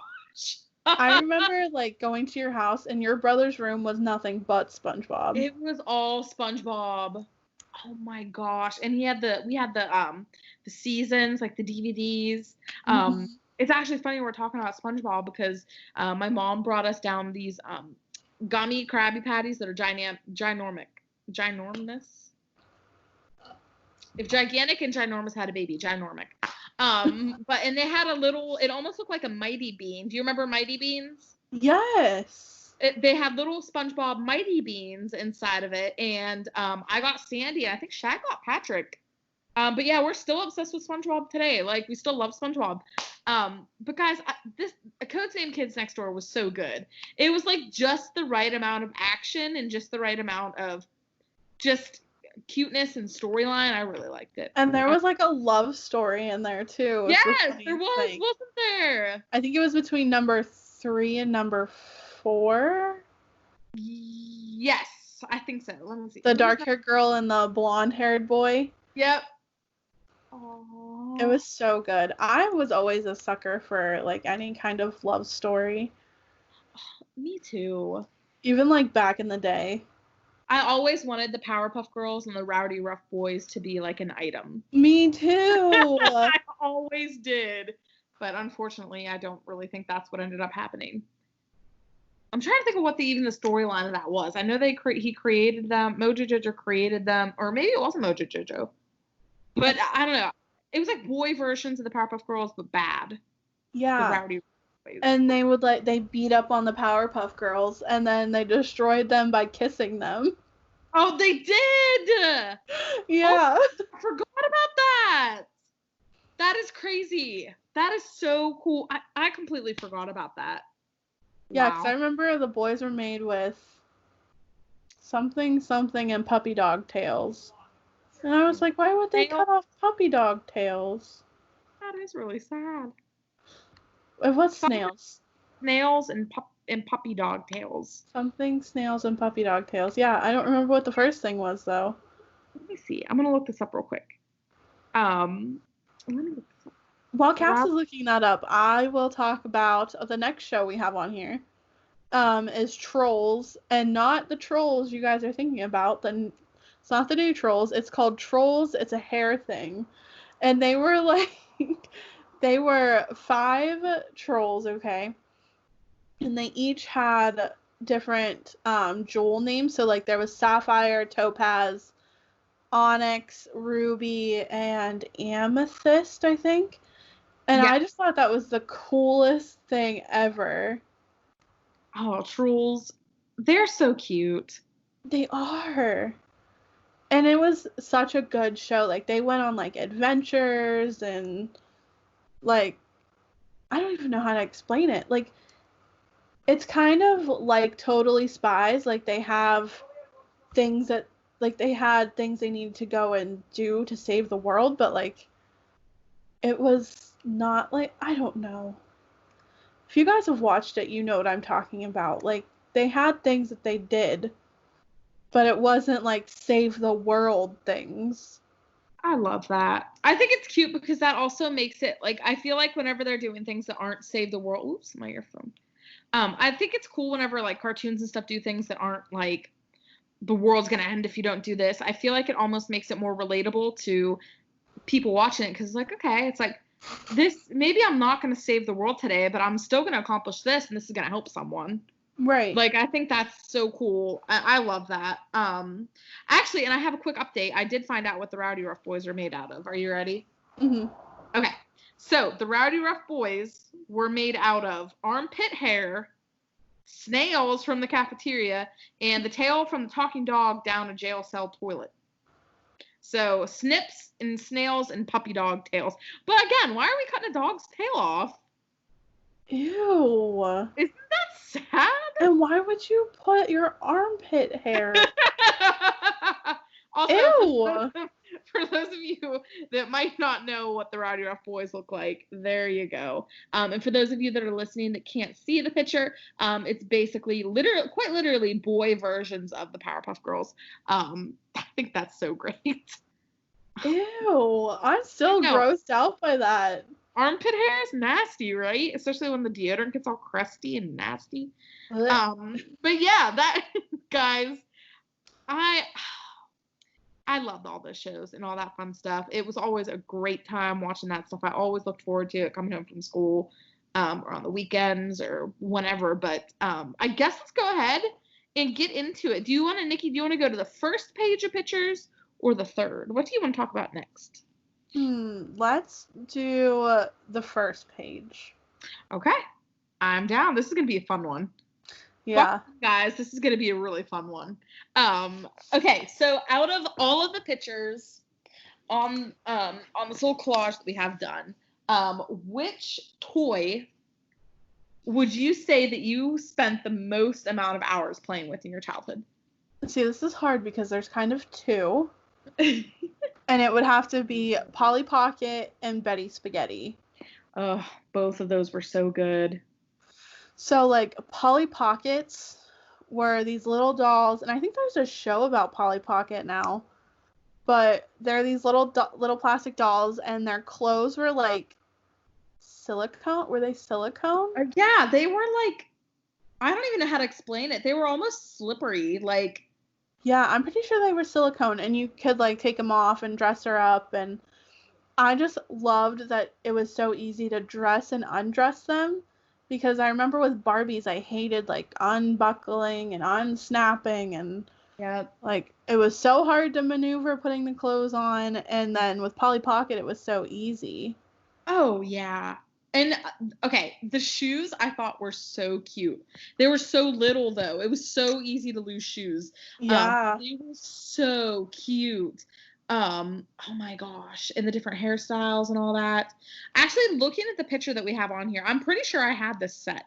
I remember, like, going to your house, and your brother's room was nothing but SpongeBob. It was all SpongeBob. Oh my gosh! And we had the seasons, like the DVDs. It's actually funny we're talking about SpongeBob because my mom brought us down these gummy Krabby Patties that are ginormous. If gigantic and ginormous had a baby, ginormic. And they had it almost looked like a Mighty Bean. Do you remember Mighty Beans? Yes. They had little SpongeBob Mighty Beans inside of it, and I got Sandy, and I think Shaq got Patrick. But yeah, we're still obsessed with SpongeBob today. Like, we still love SpongeBob. But guys, this Codename Kids Next Door was so good. It was like just the right amount of action and just the right amount of just cuteness and storyline. I really liked it. And there was like a love story in there too. Yes, there was, wasn't there? I think it was between number 3 and number 4. Yes, I think so. Let me see. The dark-haired girl and the blonde-haired boy. Yep. It was so good. I was always a sucker for like any kind of love story. Me too. Even like back in the day. I always wanted the Powerpuff Girls and the Rowdy Rough Boys to be like an item. Me too. I always did. But unfortunately, I don't really think that's what ended up happening. I'm trying to think of what even the storyline of that was. I know he created them. Mojo Jojo created them. Or maybe it wasn't Mojo Jojo. But I don't know. It was like boy versions of the Powerpuff Girls, but bad. Yeah. The Rowdy Boys. And they beat up on the Powerpuff Girls, and then they destroyed them by kissing them. Oh, they did! Yeah. Oh, I forgot about that! That is crazy. That is so cool. I completely forgot about that. Yeah, because I remember the boys were made with something and puppy dog tails. And I was like, why would they cut off puppy dog tails? That is really sad. It was snails. Snails and puppy dog tails. Something snails and puppy dog tails. Yeah, I don't remember what the first thing was, though. Let me see. I'm going to look this up real quick. Let me look this up. While Cass is looking that up, I will talk about the next show we have on here. is Trolls, and not the Trolls you guys are thinking about. It's not the new Trolls. It's called Trolls. It's a hair thing. And they were like, they were 5 trolls, okay? And they each had different jewel names. So, like, there was Sapphire, Topaz, Onyx, Ruby, and Amethyst, I think. And Yeah. I just thought that was the coolest thing ever. Oh, Trolls. They're so cute. They are. And it was such a good show. Like, they went on, like, adventures and, like, I don't even know how to explain it. Like, it's kind of like Totally Spies. Like, they have things that, like, they had things they needed to go and do to save the world, but, like, it was not, like, I don't know. If you guys have watched it, you know what I'm talking about. Like, they had things that they did, but it wasn't, like, save the world things. I love that. I think it's cute because that also makes it, like, I feel like whenever they're doing things that aren't save the world, oops, my earphone. I think it's cool whenever, like, cartoons and stuff do things that aren't, like, the world's gonna end if you don't do this. I feel like it almost makes it more relatable to people watching it, because, like, okay, it's like, this, maybe I'm not gonna save the world today, but I'm still gonna accomplish this, and this is gonna help someone. Right. Like, I think that's so cool. I love that. Actually, and I have a quick update. I did find out what the Rowdy Rough Boys are made out of. Are you ready? Mm-hmm. Okay. So, the Rowdy Rough Boys were made out of armpit hair, snails from the cafeteria, and the tail from the talking dog down a jail cell toilet. So, snips and snails and puppy dog tails. But again, why are we cutting a dog's tail off? Ew. Isn't that sad? And why would you put your armpit hair? Also, Ew. for those of you that might not know what the Rowdy Rough Boys look like, there you go. And for those of you that are listening that can't see the picture, it's basically quite literally boy versions of the Powerpuff Girls. I think that's so great. Ew. I'm still grossed out by that. Armpit hair is nasty, right? Especially when the deodorant gets all crusty and nasty. But yeah, that guys, I loved all those shows and all that fun stuff. It was always a great time watching that stuff. I always looked forward to it coming home from school, or on the weekends or whenever. But I guess let's go ahead and get into it. Nikki, do you want to go to the first page of pictures or the third? What do you want to talk about next? Let's do the first page. Okay. I'm down. This is going to be a fun one. Yeah. Guys, this is going to be a really fun one. Okay, so out of all of the pictures on this little collage that we have done, which toy would you say that you spent the most amount of hours playing with in your childhood? See, this is hard because there's kind of 2. And it would have to be Polly Pocket and Betty Spaghetti. Oh, both of those were so good. So, like, Polly Pockets were these little dolls, and I think there's a show about Polly Pocket now. But they're these little plastic dolls, and their clothes were, like, silicone. Were they silicone? Yeah, they were, like, I don't even know how to explain it. They were almost slippery, like... Yeah, I'm pretty sure they were silicone, and you could, like, take them off and dress her up, and I just loved that it was so easy to dress and undress them, because I remember with Barbies, I hated, like, unbuckling and unsnapping, and, like, it was so hard to maneuver putting the clothes on, and then with Polly Pocket, it was so easy. Oh, yeah. And, okay, the shoes I thought were so cute. They were so little, though. It was so easy to lose shoes. Yeah. They were so cute. Oh, my gosh. And the different hairstyles and all that. Actually, looking at the picture that we have on here, I'm pretty sure I had this set.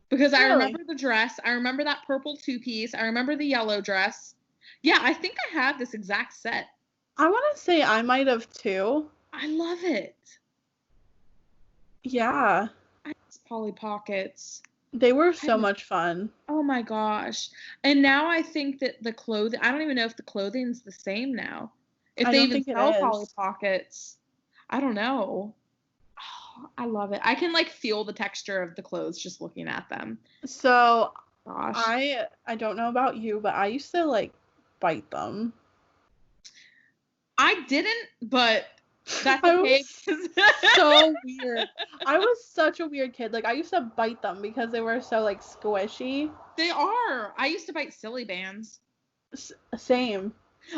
Because I remember the dress. I remember that purple 2-piece. I remember the yellow dress. Yeah, I think I have this exact set. I want to say I might have, too. I love it. Yeah. Polly Pockets. They were so much fun. Oh my gosh. And now I think that the clothing, I don't even know if the clothing's the same now. If they even sell Polly Pockets. I don't know. Oh, I love it. I can like feel the texture of the clothes just looking at them. So Gosh. I don't know about you, but I used to like bite them. I didn't, but that's I okay. was so weird. I was such a weird kid. Like I used to bite them because they were so like squishy. They are. I used to bite silly bands. Same.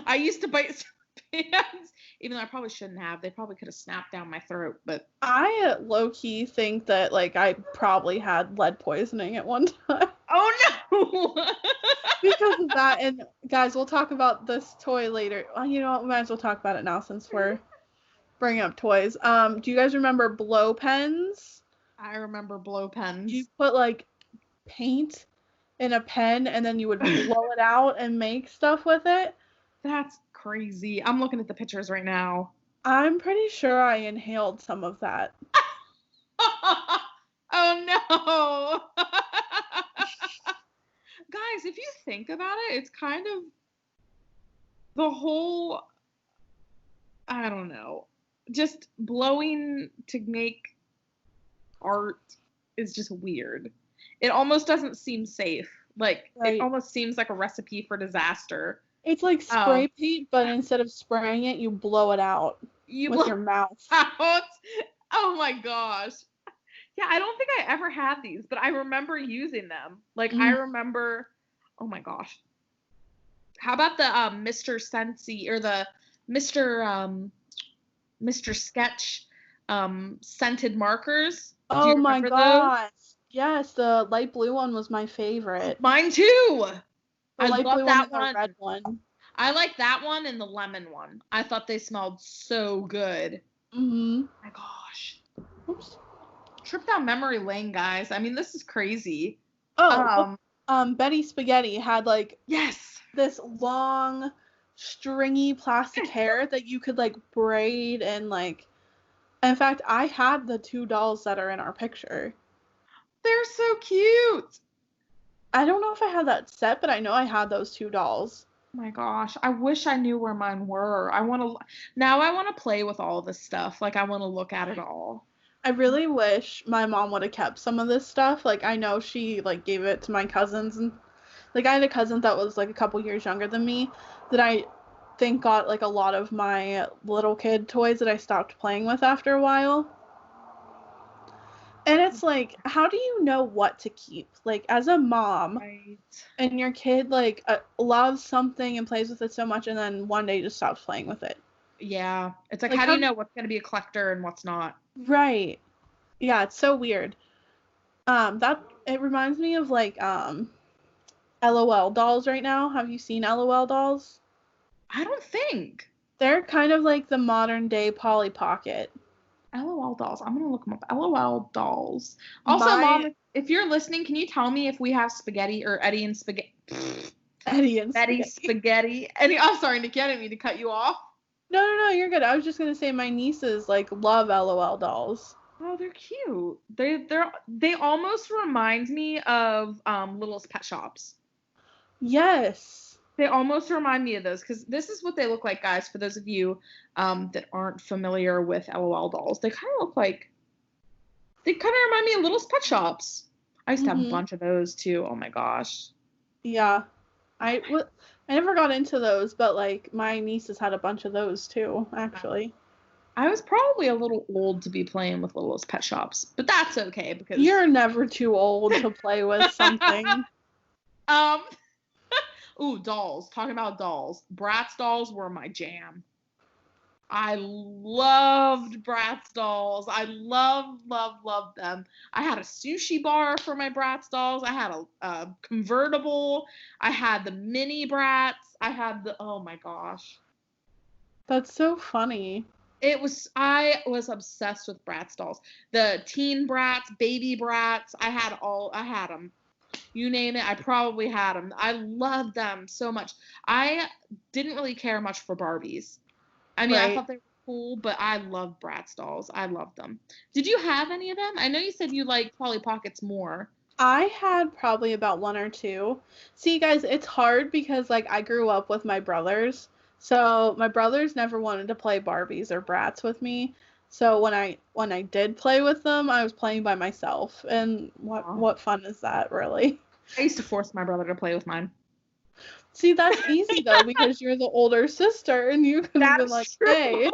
I used to bite silly bands, even though I probably shouldn't have. They probably could have snapped down my throat, but I low-key think that like I probably had lead poisoning at one time. Oh no! Because of that. And guys, we'll talk about this toy later. Well, you know what? We might as well talk about it now since we're bringing up toys. Do you guys remember blow pens? I remember blow pens. You put like paint in a pen and then you would blow it out and make stuff with it. That's crazy. I'm looking at the pictures right now. I'm pretty sure I inhaled some of that. Oh no! Guys, if you think about it, it's kind of the whole, I don't know, just blowing to make art is just weird. It almost doesn't seem safe. Like, Right. It almost seems like a recipe for disaster. It's like spray paint, but instead of spraying it, you blow it out with your mouth. Out. Oh my gosh. Yeah, I don't think I ever had these, but I remember using them. Like, I remember, oh my gosh. How about the Mr. Scentsy or the Mr. Sketch scented markers? Oh my gosh. Yes, the light blue one was my favorite. Mine too. The I light love blue that one and one. the red one. I like that one and the lemon one. I thought they smelled so good. Mm-hmm. My gosh. Oops. Trip down memory lane, guys. I mean, this is crazy. Oh, Betty Spaghetti had like Yes. this long, stringy plastic hair that you could like braid and like. In fact, I had the 2 dolls that are in our picture. They're so cute. I don't know if I had that set, but I know I had those 2 dolls. Oh my gosh, I wish I knew where mine were. I want to play with all this stuff. Like, I want to look at it all. I really wish my mom would have kept some of this stuff. Like, I know she like gave it to my cousins, and like I had a cousin that was like a couple years younger than me that I think got like a lot of my little kid toys that I stopped playing with after a while. And it's like, how do you know what to keep? Like, as a mom, Right. and your kid like loves something and plays with it so much, and then one day just stops playing with it. Yeah. It's like, Like, how do you know what's going to be a collector and what's not? Right. Yeah, it's so weird. That it reminds me of like LOL dolls right now. Have you seen LOL dolls? I don't think. They're kind of like the modern day Polly Pocket. LOL dolls. I'm going to look them up. LOL dolls. Also, Mom, if you're listening, can you tell me if we have spaghetti or Eddie and spaghetti? Eddie and Betty Spaghetti. Eddie, I'm sorry, Nikki, I didn't mean to cut you off. No, you're good. I was just gonna say my nieces like love LOL dolls. Oh, they're cute. They almost remind me of Littlest Pet Shops. Yes. They almost remind me of those because this is what they look like, guys. For those of you that aren't familiar with LOL dolls, they kind of remind me of Littlest Pet Shops. I used to have a bunch of those too. Oh my gosh. Yeah, I never got into those, but like my nieces had a bunch of those too, actually. I was probably a little old to be playing with Littlest Pet Shops, but that's okay because you're never too old to play with something. Ooh, dolls. Talking about dolls. Bratz dolls were my jam. I loved Bratz dolls. I loved them. I had a sushi bar for my Bratz dolls. I had a convertible. I had the mini Bratz. Oh my gosh. That's so funny. I was obsessed with Bratz dolls. The teen Bratz, baby Bratz. I had them. You name it, I probably had them. I loved them so much. I didn't really care much for Barbies. I mean, I thought they were cool, but I loved Bratz dolls. I loved them. Did you have any of them? I know you said you liked Polly Pockets more. I had probably about 1 or 2. See, guys, it's hard because like I grew up with my brothers. So my brothers never wanted to play Barbies or Bratz with me. So when I did play with them, I was playing by myself. And what fun is that, really? I used to force my brother to play with mine. See, that's easy though, because you're the older sister and you could have been like, hey.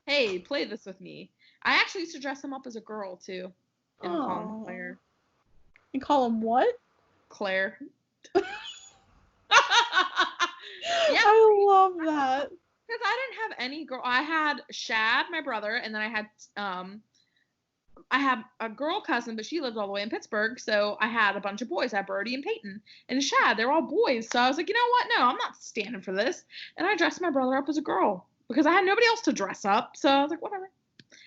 Hey, play this with me. I actually used to dress him up as a girl too. And call him Claire. You call him what? Claire. Yep. I love that. Because I didn't have any girl. I had Shad, my brother, and then I had a girl cousin, but she lived all the way in Pittsburgh, so I had a bunch of boys. I had Brody and Peyton and Shad. They're all boys, so I was like, you know what? No, I'm not standing for this. And I dressed my brother up as a girl because I had nobody else to dress up. So I was like, whatever.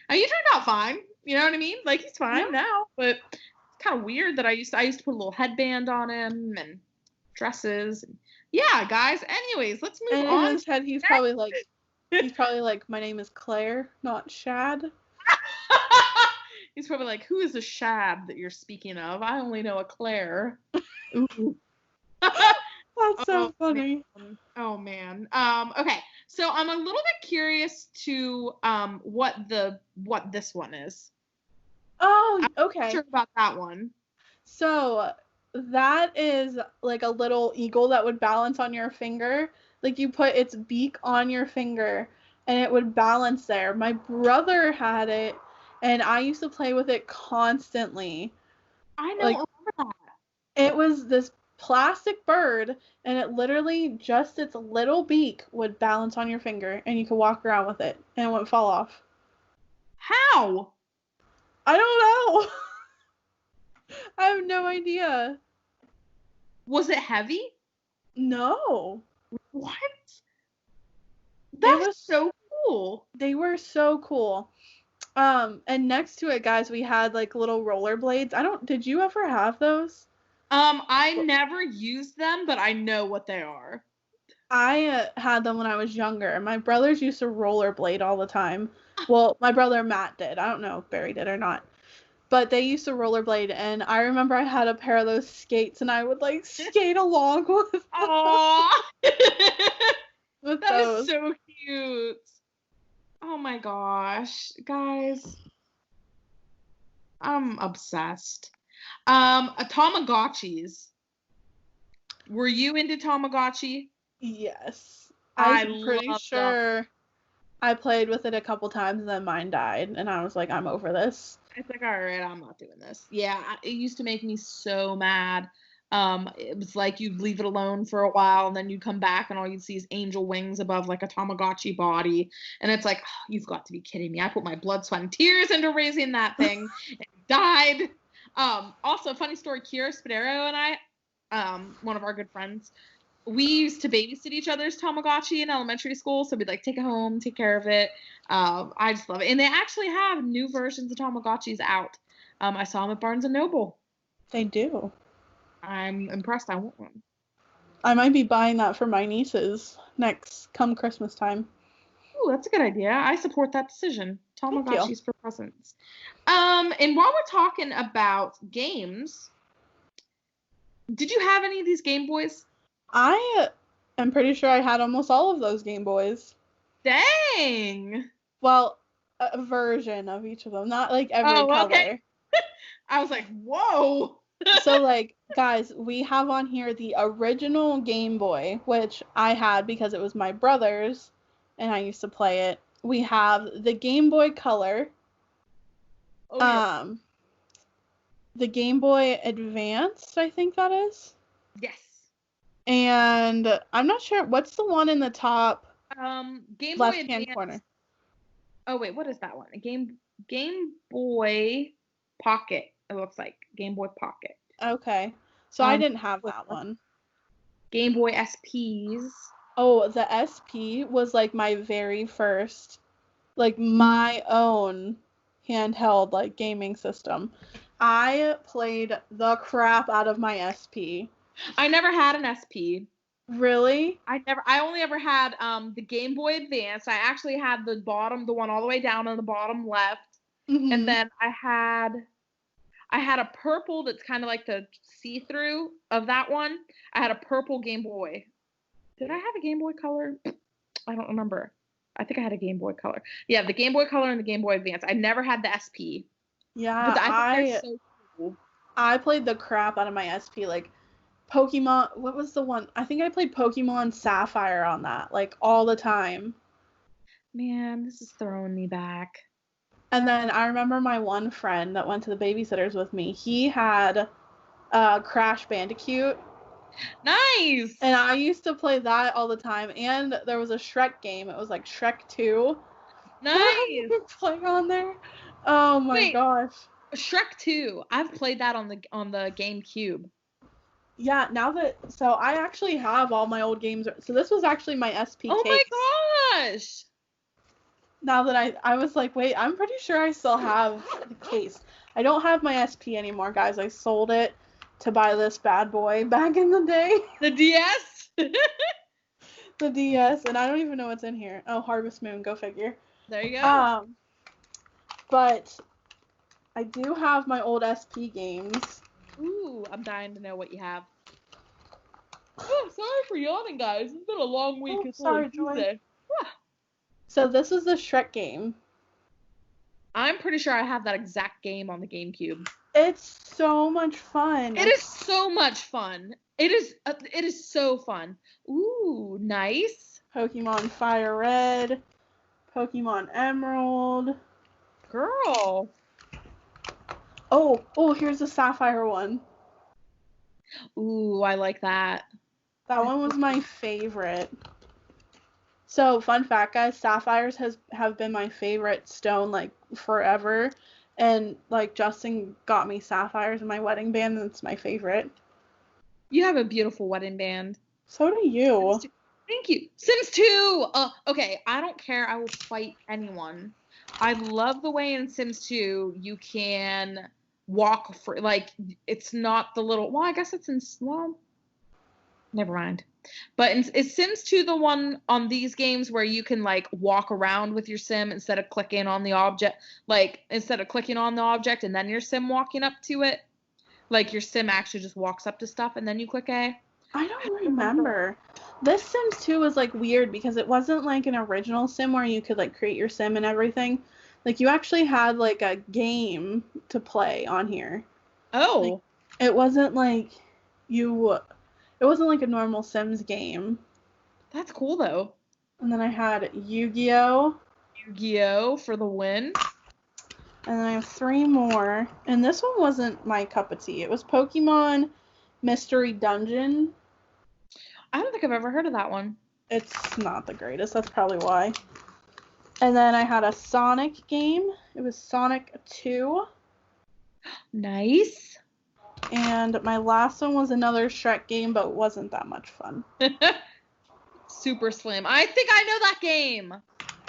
And he turned out fine. You know what I mean? Like, he's fine now, but it's kind of weird that I used to put a little headband on him and dresses. Yeah, guys. Anyways, let's move on. In his head, he's probably like, my name is Claire, not Shad. He's probably like, who is the Shad that you're speaking of? I only know a Claire. Ooh. That's so funny. Man. Oh man. Okay. So I'm a little bit curious to what this one is. Oh, okay. I'm not sure about that one. So that is like a little eagle that would balance on your finger. Like you put its beak on your finger and it would balance there. My brother had it and I used to play with it constantly. I know. Remember that. It was this plastic bird and it literally just its little beak would balance on your finger and you could walk around with it and it wouldn't fall off. How? I don't know. I have no idea. Was it heavy? No. What? That was so cool. They were so cool. And next to it, guys, we had like little rollerblades. Did you ever have those? I never used them, but I know what they are. I had them when I was younger. My brothers used to rollerblade all the time. Well, my brother Matt did. I don't know if Barry did or not. But they used to rollerblade, and I remember I had a pair of those skates, and I would like skate along with them. Aww. With that those. Is so cute. Oh my gosh, guys. I'm obsessed. Tamagotchis. Were you into Tamagotchi? Yes. I'm pretty sure them. I played with it a couple times and then mine died and I was like, I'm over this. It's like, all right, I'm not doing this. Yeah, it used to make me so mad. It was like you'd leave it alone for a while and then you'd come back and all you'd see is angel wings above like a Tamagotchi body. And it's like, oh, you've got to be kidding me. I put my blood, sweat, and tears into raising that thing. It died. Also, funny story, Kira Spadero and I, one of our good friends, we used to babysit each other's Tamagotchi in elementary school, so we'd like take it home, take care of it. I just love it. And they actually have new versions of Tamagotchis out. I saw them at Barnes & Noble. They do. I'm impressed. I want one. I might be buying that for my nieces come Christmas time. Ooh, that's a good idea. I support that decision. Tamagotchis for presents. And while we're talking about games, did you have any of these Game Boys? I am pretty sure I had almost all of those Game Boys. Dang! Well, a version of each of them, not like every color. Okay. I was like, whoa! So, like, guys, we have on here the original Game Boy, which I had because it was my brother's, and I used to play it. We have the Game Boy Color. Oh, yeah. The Game Boy Advanced, I think that is. Yes. And I'm not sure, what's the one in the top Game left-hand corner? Oh, wait, what is that one? Game Boy Pocket, it looks like. Game Boy Pocket. Okay. So I didn't have that one. Game Boy SPs. Oh, the SP was like my very first, like my own handheld like gaming system. I played the crap out of my SP. I never had an SP. Really? I only ever had the Game Boy Advance. I actually had the one all the way down on the bottom left. Mm-hmm. And then I had a purple that's kind of like the see-through of that one. I had a purple Game Boy. Did I have a Game Boy Color? I don't remember. I think I had a Game Boy Color. Yeah, the Game Boy Color and the Game Boy Advance. I never had the SP. Yeah, But I think they're so cool. I played the crap out of my SP. Like, Pokemon, what was the one? I think I played Pokemon Sapphire on that, like, all the time. Man, this is throwing me back. And then I remember my one friend that went to the babysitters with me, he had Crash Bandicoot. Nice! And I used to play that all the time. And there was a Shrek game. It was like Shrek 2. Nice! Play on there. Oh my gosh. Shrek 2. I've played that on the GameCube. Yeah, so I actually have all my old games. So this was actually my SP Oh case. My gosh! Now that I was like, wait, I'm pretty sure I still have the case. I don't have my SP anymore, guys. I sold it to buy this bad boy back in the day. The DS? The DS, and I don't even know what's in here. Oh, Harvest Moon, go figure. There you go. But I do have my old SP games. Ooh, I'm dying to know what you have. Oh, sorry for yawning, guys. It's been a long week. Oh, it's sorry, Tuesday. So this is the Shrek game. I'm pretty sure I have that exact game on the GameCube. It's so much fun. It is so much fun. It is so fun. Ooh, nice. Pokemon Fire Red, Pokemon Emerald. Girl. Oh, here's the Sapphire one. Ooh, I like that. That one was my favorite. So, fun fact, guys, Sapphires have been my favorite stone, like, forever. And, like, Justin got me Sapphires in my wedding band, and it's my favorite. You have a beautiful wedding band. So do you. Thank you. Sims 2! Okay, I don't care. I will fight anyone. I love the way in Sims 2 you can walk for, like, it's not the little, well, I guess it's in, well, never mind. But is Sims 2 the one on these games where you can, like, walk around with your sim instead of clicking on the object? Like, instead of clicking on the object and then your sim walking up to it? Like, your sim actually just walks up to stuff and then you click A? I don't remember. This Sims 2 was, like, weird because it wasn't, like, an original sim where you could, like, create your sim and everything. Like, you actually had, like, a game to play on here. Oh. Like, it wasn't, like, it wasn't like a normal Sims game. That's cool, though. And then I had Yu-Gi-Oh! Yu-Gi-Oh! For the win. And then I have 3 more. And this one wasn't my cup of tea. It was Pokemon Mystery Dungeon. I don't think I've ever heard of that one. It's not the greatest. That's probably why. And then I had a Sonic game. It was Sonic 2. Nice. And my last one was another Shrek game, but it wasn't that much fun. Super Slim. I think I know that game.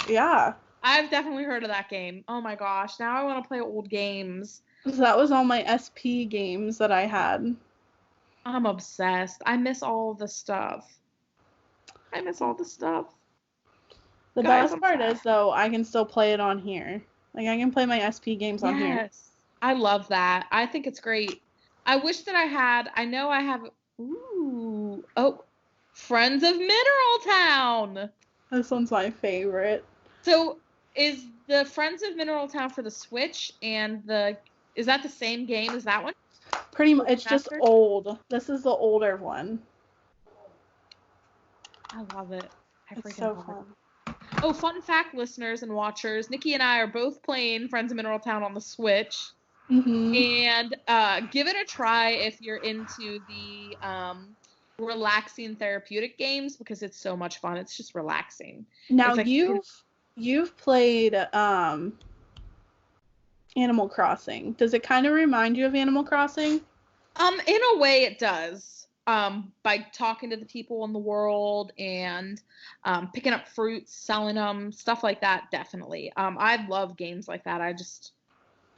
Yeah. I've definitely heard of that game. Oh my gosh. Now I want to play old games. So that was all my SP games that I had. I'm obsessed. I miss all the stuff. The Guys, best part is, though, I can still play it on here. Like, I can play my SP games on here. Yes. I love that. I think it's great. I wish that I know I have, Friends of Mineral Town. This one's my favorite. So, is the Friends of Mineral Town for the Switch and is that the same game as that one? Pretty much, it's just old. This is the older one. I love it. It's so fun. Oh, fun fact, listeners and watchers, Nikki and I are both playing Friends of Mineral Town on the Switch. Mm-hmm. And give it a try if you're into the relaxing therapeutic games because it's so much fun. It's just relaxing. Now, like, you've played Animal Crossing. Does it kind of remind you of Animal Crossing? In a way it does. By talking to the people in the world and picking up fruits, selling them, stuff like that, definitely. I love games like that.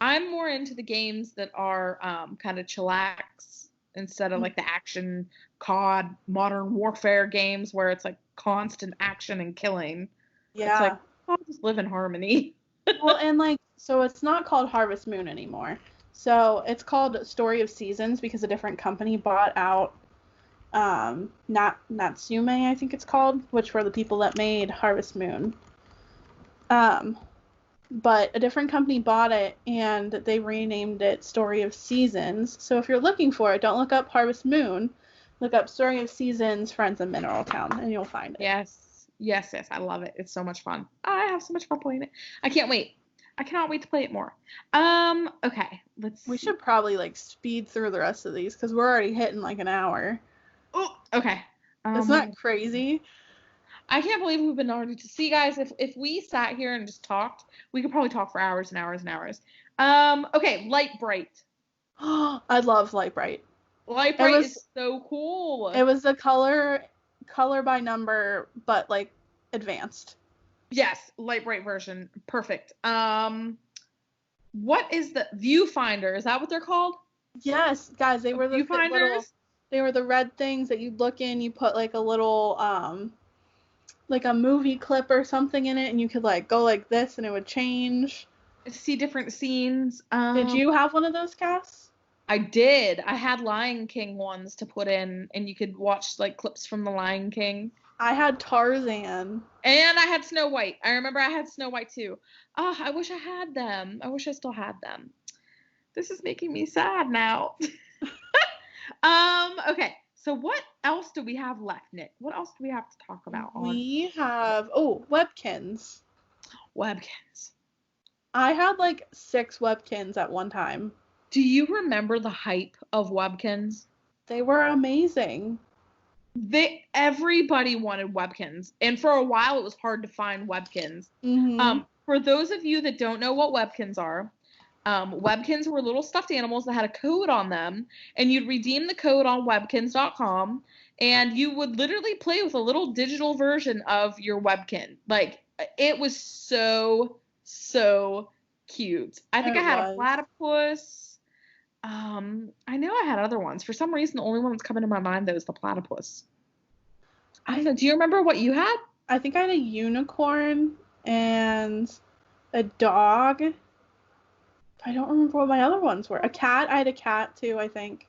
I'm more into the games that are kind of chillax instead of like the action COD Modern Warfare games where it's like constant action and killing. Yeah. It's like, I'll just live in harmony. Well, and like, so it's not called Harvest Moon anymore. So it's called Story of Seasons because a different company bought out Natsume, I think it's called, which were the people that made Harvest Moon. But a different company bought it and they renamed it Story of Seasons. So if you're looking for it, don't look up Harvest Moon. Look up Story of Seasons, Friends of Mineral Town, and you'll find it. Yes, I love it. It's so much fun. I have so much fun playing it. I can't wait. I cannot wait to play it more. Okay, We should probably like speed through the rest of these because we're already hitting like an hour. Oh, okay. Isn't that crazy? I can't believe we've been already to see, guys. If we sat here and just talked, we could probably talk for hours and hours and hours. Okay, Lite-Brite. I love Lite-Brite. Lite-Brite is so cool. It was the color by number, but like advanced. Yes, Lite-Brite version. Perfect. What is the Viewfinder? Is that what they're called? Yes, guys, they were the Viewfinders. They were the red things that you'd look in. You put like a little like a movie clip or something in it, and you could like go like this, and it would change. See different scenes. Did you have one of those, Cass? I did. I had Lion King ones to put in, and you could watch like clips from the Lion King. I had Tarzan. And I had Snow White. I remember I had Snow White too. Oh, I wish I had them. I wish I still had them. This is making me sad now. Okay. So what else do we have left, Nick? What else do we have to talk about? We have Webkins. Webkins. I had like 6 Webkins at one time. Do you remember the hype of Webkins? They were amazing. Everybody wanted Webkins, and for a while it was hard to find Webkins. Mm-hmm. For those of you that don't know what Webkins are, Webkins were little stuffed animals that had a code on them, and you'd redeem the code on webkins.com, and you would literally play with a little digital version of your Webkin. Like, it was so cute. I think I had a platypus. I know I had other ones. For some reason, the only one that's coming to my mind, though, is the platypus. I don't know. Do you remember what you had? I think I had a unicorn and a dog. I don't remember what my other ones were. A cat. I had a cat, too, I think.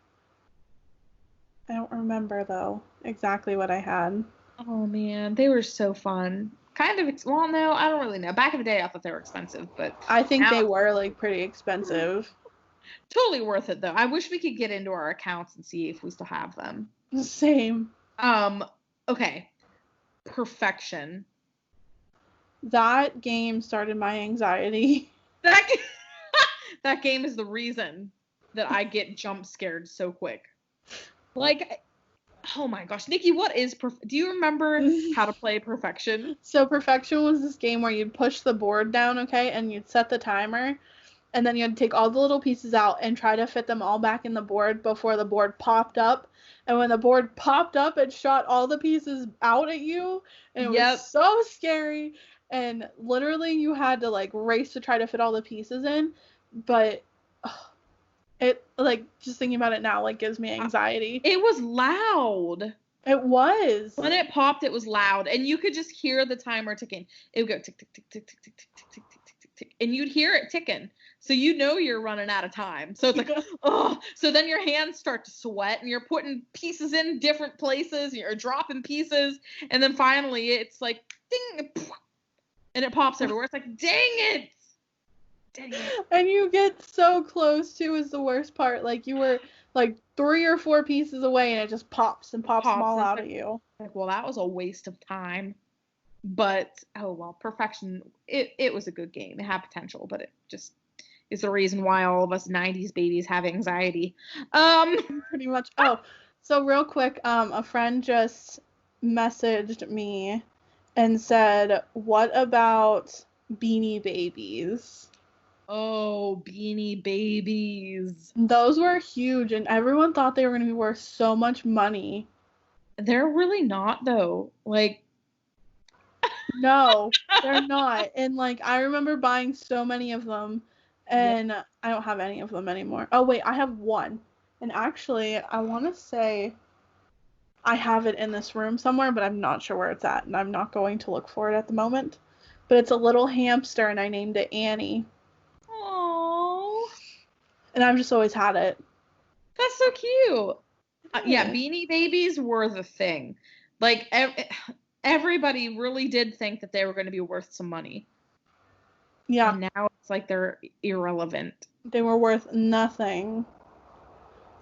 I don't remember, though, exactly what I had. Oh, man. They were so fun. Kind of, well, no, I don't really know. Back in the day, I thought they were expensive, but... I think they were, like, pretty expensive. Totally worth it, though. I wish we could get into our accounts and see if we still have them. Same. Okay. Perfection. That game started my anxiety. That game is the reason that I get jump scared so quick. Like, oh my gosh. Nikki, what is do you remember how to play Perfection? So Perfection was this game where you'd push the board down, okay, and you'd set the timer, and then you'd take all the little pieces out and try to fit them all back in the board before the board popped up. And when the board popped up, it shot all the pieces out at you, and it was so scary. And literally you had to like race to try to fit all the pieces in. But it, like, just thinking about it now, like, gives me anxiety. It was loud. It was. When it popped, it was loud. And you could just hear the timer ticking. It would go tick, tick, tick, tick, tick, tick, tick, tick, tick, tick, tick, tick. And you'd hear it ticking. So you know you're running out of time. So it's like, oh. So then your hands start to sweat, and you're putting pieces in different places. You're dropping pieces. And then finally, it's like, ding, and it pops everywhere. It's like, dang it. Dang it. And you get so close too is the worst part. Like you were like 3 or 4 pieces away and it just pops them all out at you. Like, well, that was a waste of time. But oh well, Perfection. It was a good game. It had potential, but it just is the reason why all of us 90s babies have anxiety. Pretty much. Oh, so real quick, a friend just messaged me and said, "What about Beanie Babies?" Oh, Beanie Babies. Those were huge, and everyone thought they were going to be worth so much money. They're really not, though. Like, no, they're not. And, like, I remember buying so many of them, and I don't have any of them anymore. Oh, wait, I have one. And actually, I want to say I have it in this room somewhere, but I'm not sure where it's at, and I'm not going to look for it at the moment. But it's a little hamster, and I named it Annie. And I've just always had it. That's so cute. Yeah, Beanie Babies were the thing. Like, everybody really did think that they were going to be worth some money. Yeah. And now it's like they're irrelevant. They were worth nothing.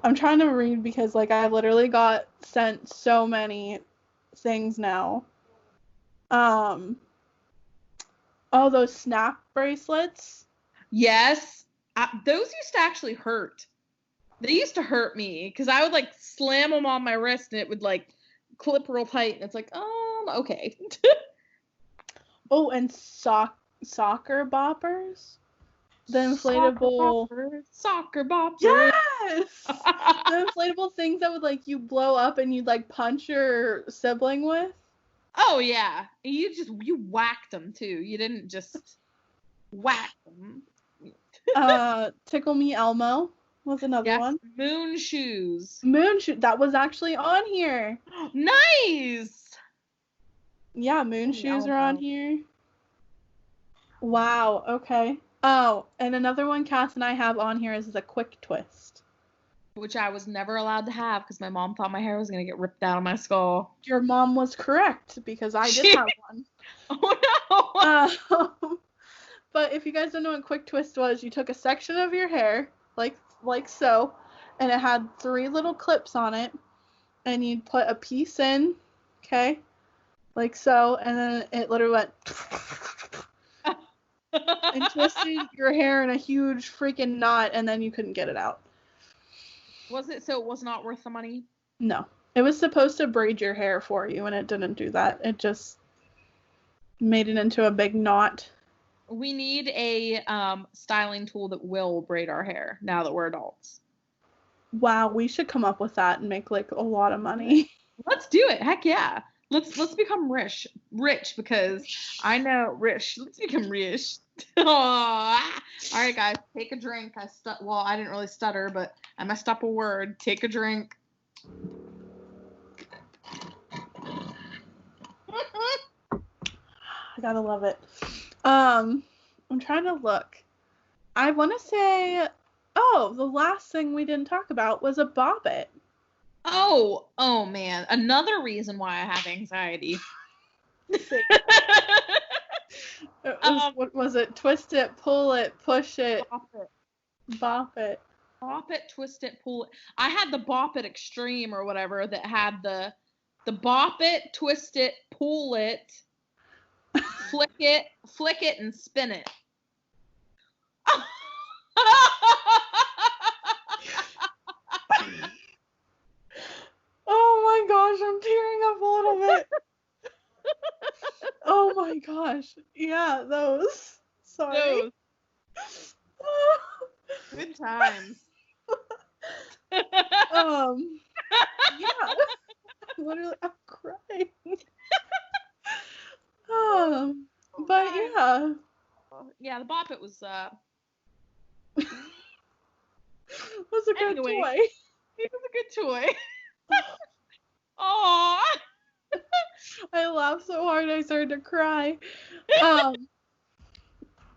I'm trying to read because, like, I literally got sent so many things now. Oh, those snap bracelets. Yes. Those used to actually hurt. They used to hurt me because I would, like, slam them on my wrist and it would, like, clip real tight. And it's like, okay. Oh, and soccer boppers. The inflatable soccer boppers. Yes. The inflatable things that would, like, you blow up and you'd, like, punch your sibling with. Oh yeah, you whacked them too. You didn't just whack them. Tickle Me Elmo was another one. Moon shoes. That was actually on here. Nice. Yeah, moon shoes are on here. Wow. Okay. Oh, and another one Cass and I have on here is the quick twist, which I was never allowed to have because my mom thought my hair was gonna get ripped out of my skull. Your mom was correct because I did have one. Oh no. But if you guys don't know what quick twist was, you took a section of your hair, like so, and it had 3 little clips on it, and you'd put a piece in, okay, like so, and then it literally went and twisted your hair in a huge freaking knot, and then you couldn't get it out. Was it so it was not worth the money? No. It was supposed to braid your hair for you, and it didn't do that. It just made it into a big knot. We need a styling tool that will braid our hair now that we're adults. Wow, we should come up with that and make, like, a lot of money. Let's do it. Heck yeah. Let's become rich because I know rich. Let's become rich. All right, guys, take a drink. I didn't really stutter, but I messed up a word. Take a drink. I gotta love it. I'm trying to look. I want to say, the last thing we didn't talk about was a Bop It. Oh man, another reason why I have anxiety. What was it? Twist it, pull it, push it, bop it. Bop it, twist it, pull it. I had the Bop It Extreme or whatever that had the bop it, twist it, pull it, flick it, and spin it. Oh my gosh, I'm tearing up a little bit. Oh my gosh. Yeah, those. Sorry. Good times. Yeah. Literally, I'm crying. But yeah. Yeah, the Bop It was was a good toy. It was a good toy. Aww. I laughed so hard I started to cry.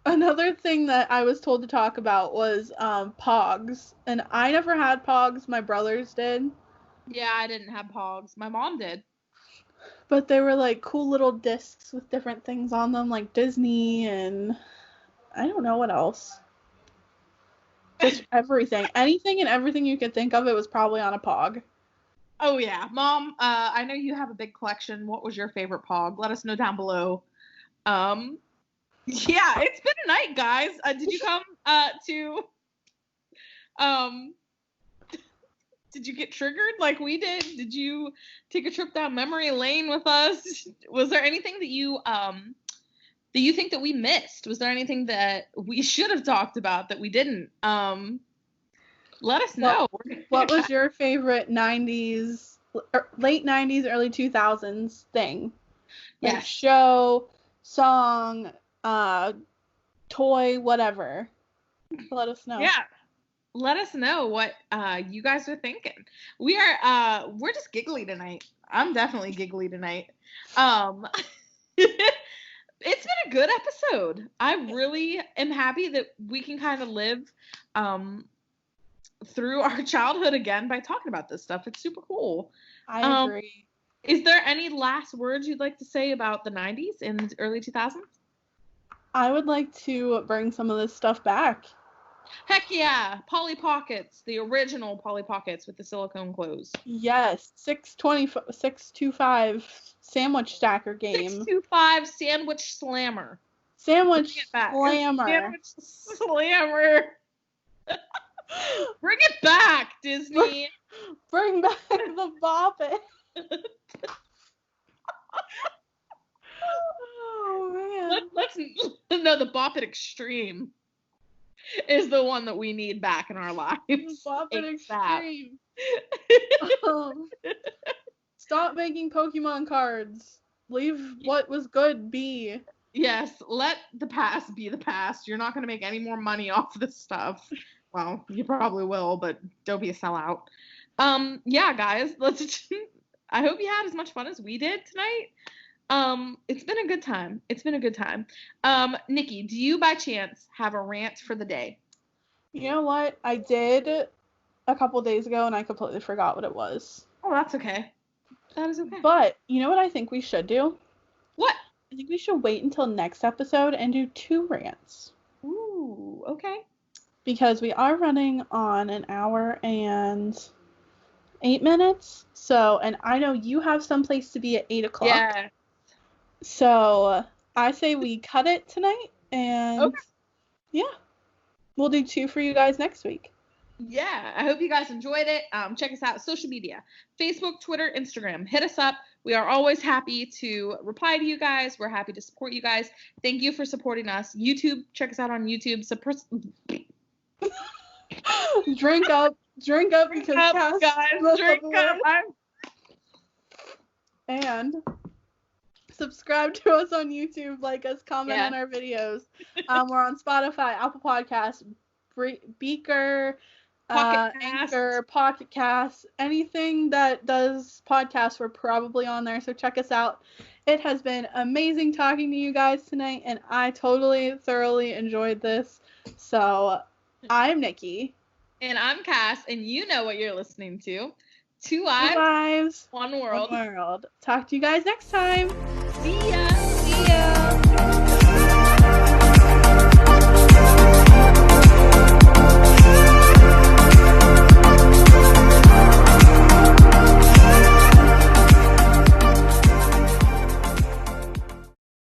Another thing that I was told to talk about was Pogs. And I never had Pogs. My brothers did. Yeah, I didn't have Pogs. My mom did. But they were like cool little discs with different things on them, like Disney and I don't know what else. Just everything. Anything and everything you could think of, it was probably on a Pog. Oh yeah. Mom, I know you have a big collection. What was your favorite Pog? Let us know down below. Yeah, it's been a night, guys. Did you come to did you get triggered like we did? Did you take a trip down memory lane with us? Was there anything that you think that we missed? Was there anything that we should have talked about that we didn't? Let us know. What was your favorite 90s, late 90s, early 2000s thing? Like yes. Show, song, toy, whatever. Let us know. Yeah. Let us know what you guys are thinking. We're just giggly tonight. I'm definitely giggly tonight. It's been a good episode. I really am happy that we can kind of live through our childhood again by talking about this stuff. It's super cool. I agree. Is there any last words you'd like to say about the 90s and early 2000s? I would like to bring some of this stuff back. Heck yeah, Polly Pockets, the original Polly Pockets with the silicone clothes. Yes, 625 sandwich stacker game. 625 sandwich slammer. Sandwich slammer. Sandwich slammer. Bring it back, Disney. Bring back the Bop It. Oh man. No, the Bop It Extreme is the one that we need back in our lives. Bop It Extreme. Stop making Pokemon cards. Leave what was good be. Yes, let the past be the past. You're not going to make any more money off this stuff. Well, you probably will, but don't be a sellout. Yeah, guys, I hope you had as much fun as we did tonight. It's been a good time. Nikki, do you by chance have a rant for the day? You know what? I did a couple days ago and I completely forgot what it was. Oh, that's okay. That is okay. But you know what I think we should do? What? I think we should wait until next episode and do 2 rants. Ooh, okay. Because we are running on an hour and 8 minutes. So, and I know you have someplace to be at 8 o'clock. Yeah. So, I say we cut it tonight. And yeah, we'll do 2 for you guys next week. Yeah, I hope you guys enjoyed it. Check us out, social media, Facebook, Twitter, Instagram. Hit us up. We are always happy to reply to you guys. We're happy to support you guys. Thank you for supporting us. YouTube, check us out on YouTube. Drink up because Cass, guys. Drink up. And subscribe to us on YouTube, like us, comment on our videos. We're on Spotify, Apple Podcasts, Beaker, Anchor, Pocket Cast, anything that does podcasts, we're probably on there, so check us out. It has been amazing talking to you guys tonight, and I thoroughly enjoyed this. So, I'm Nikki. And I'm Cass, and you know what you're listening to. 2 lives, one world. Talk to you guys next time. See ya.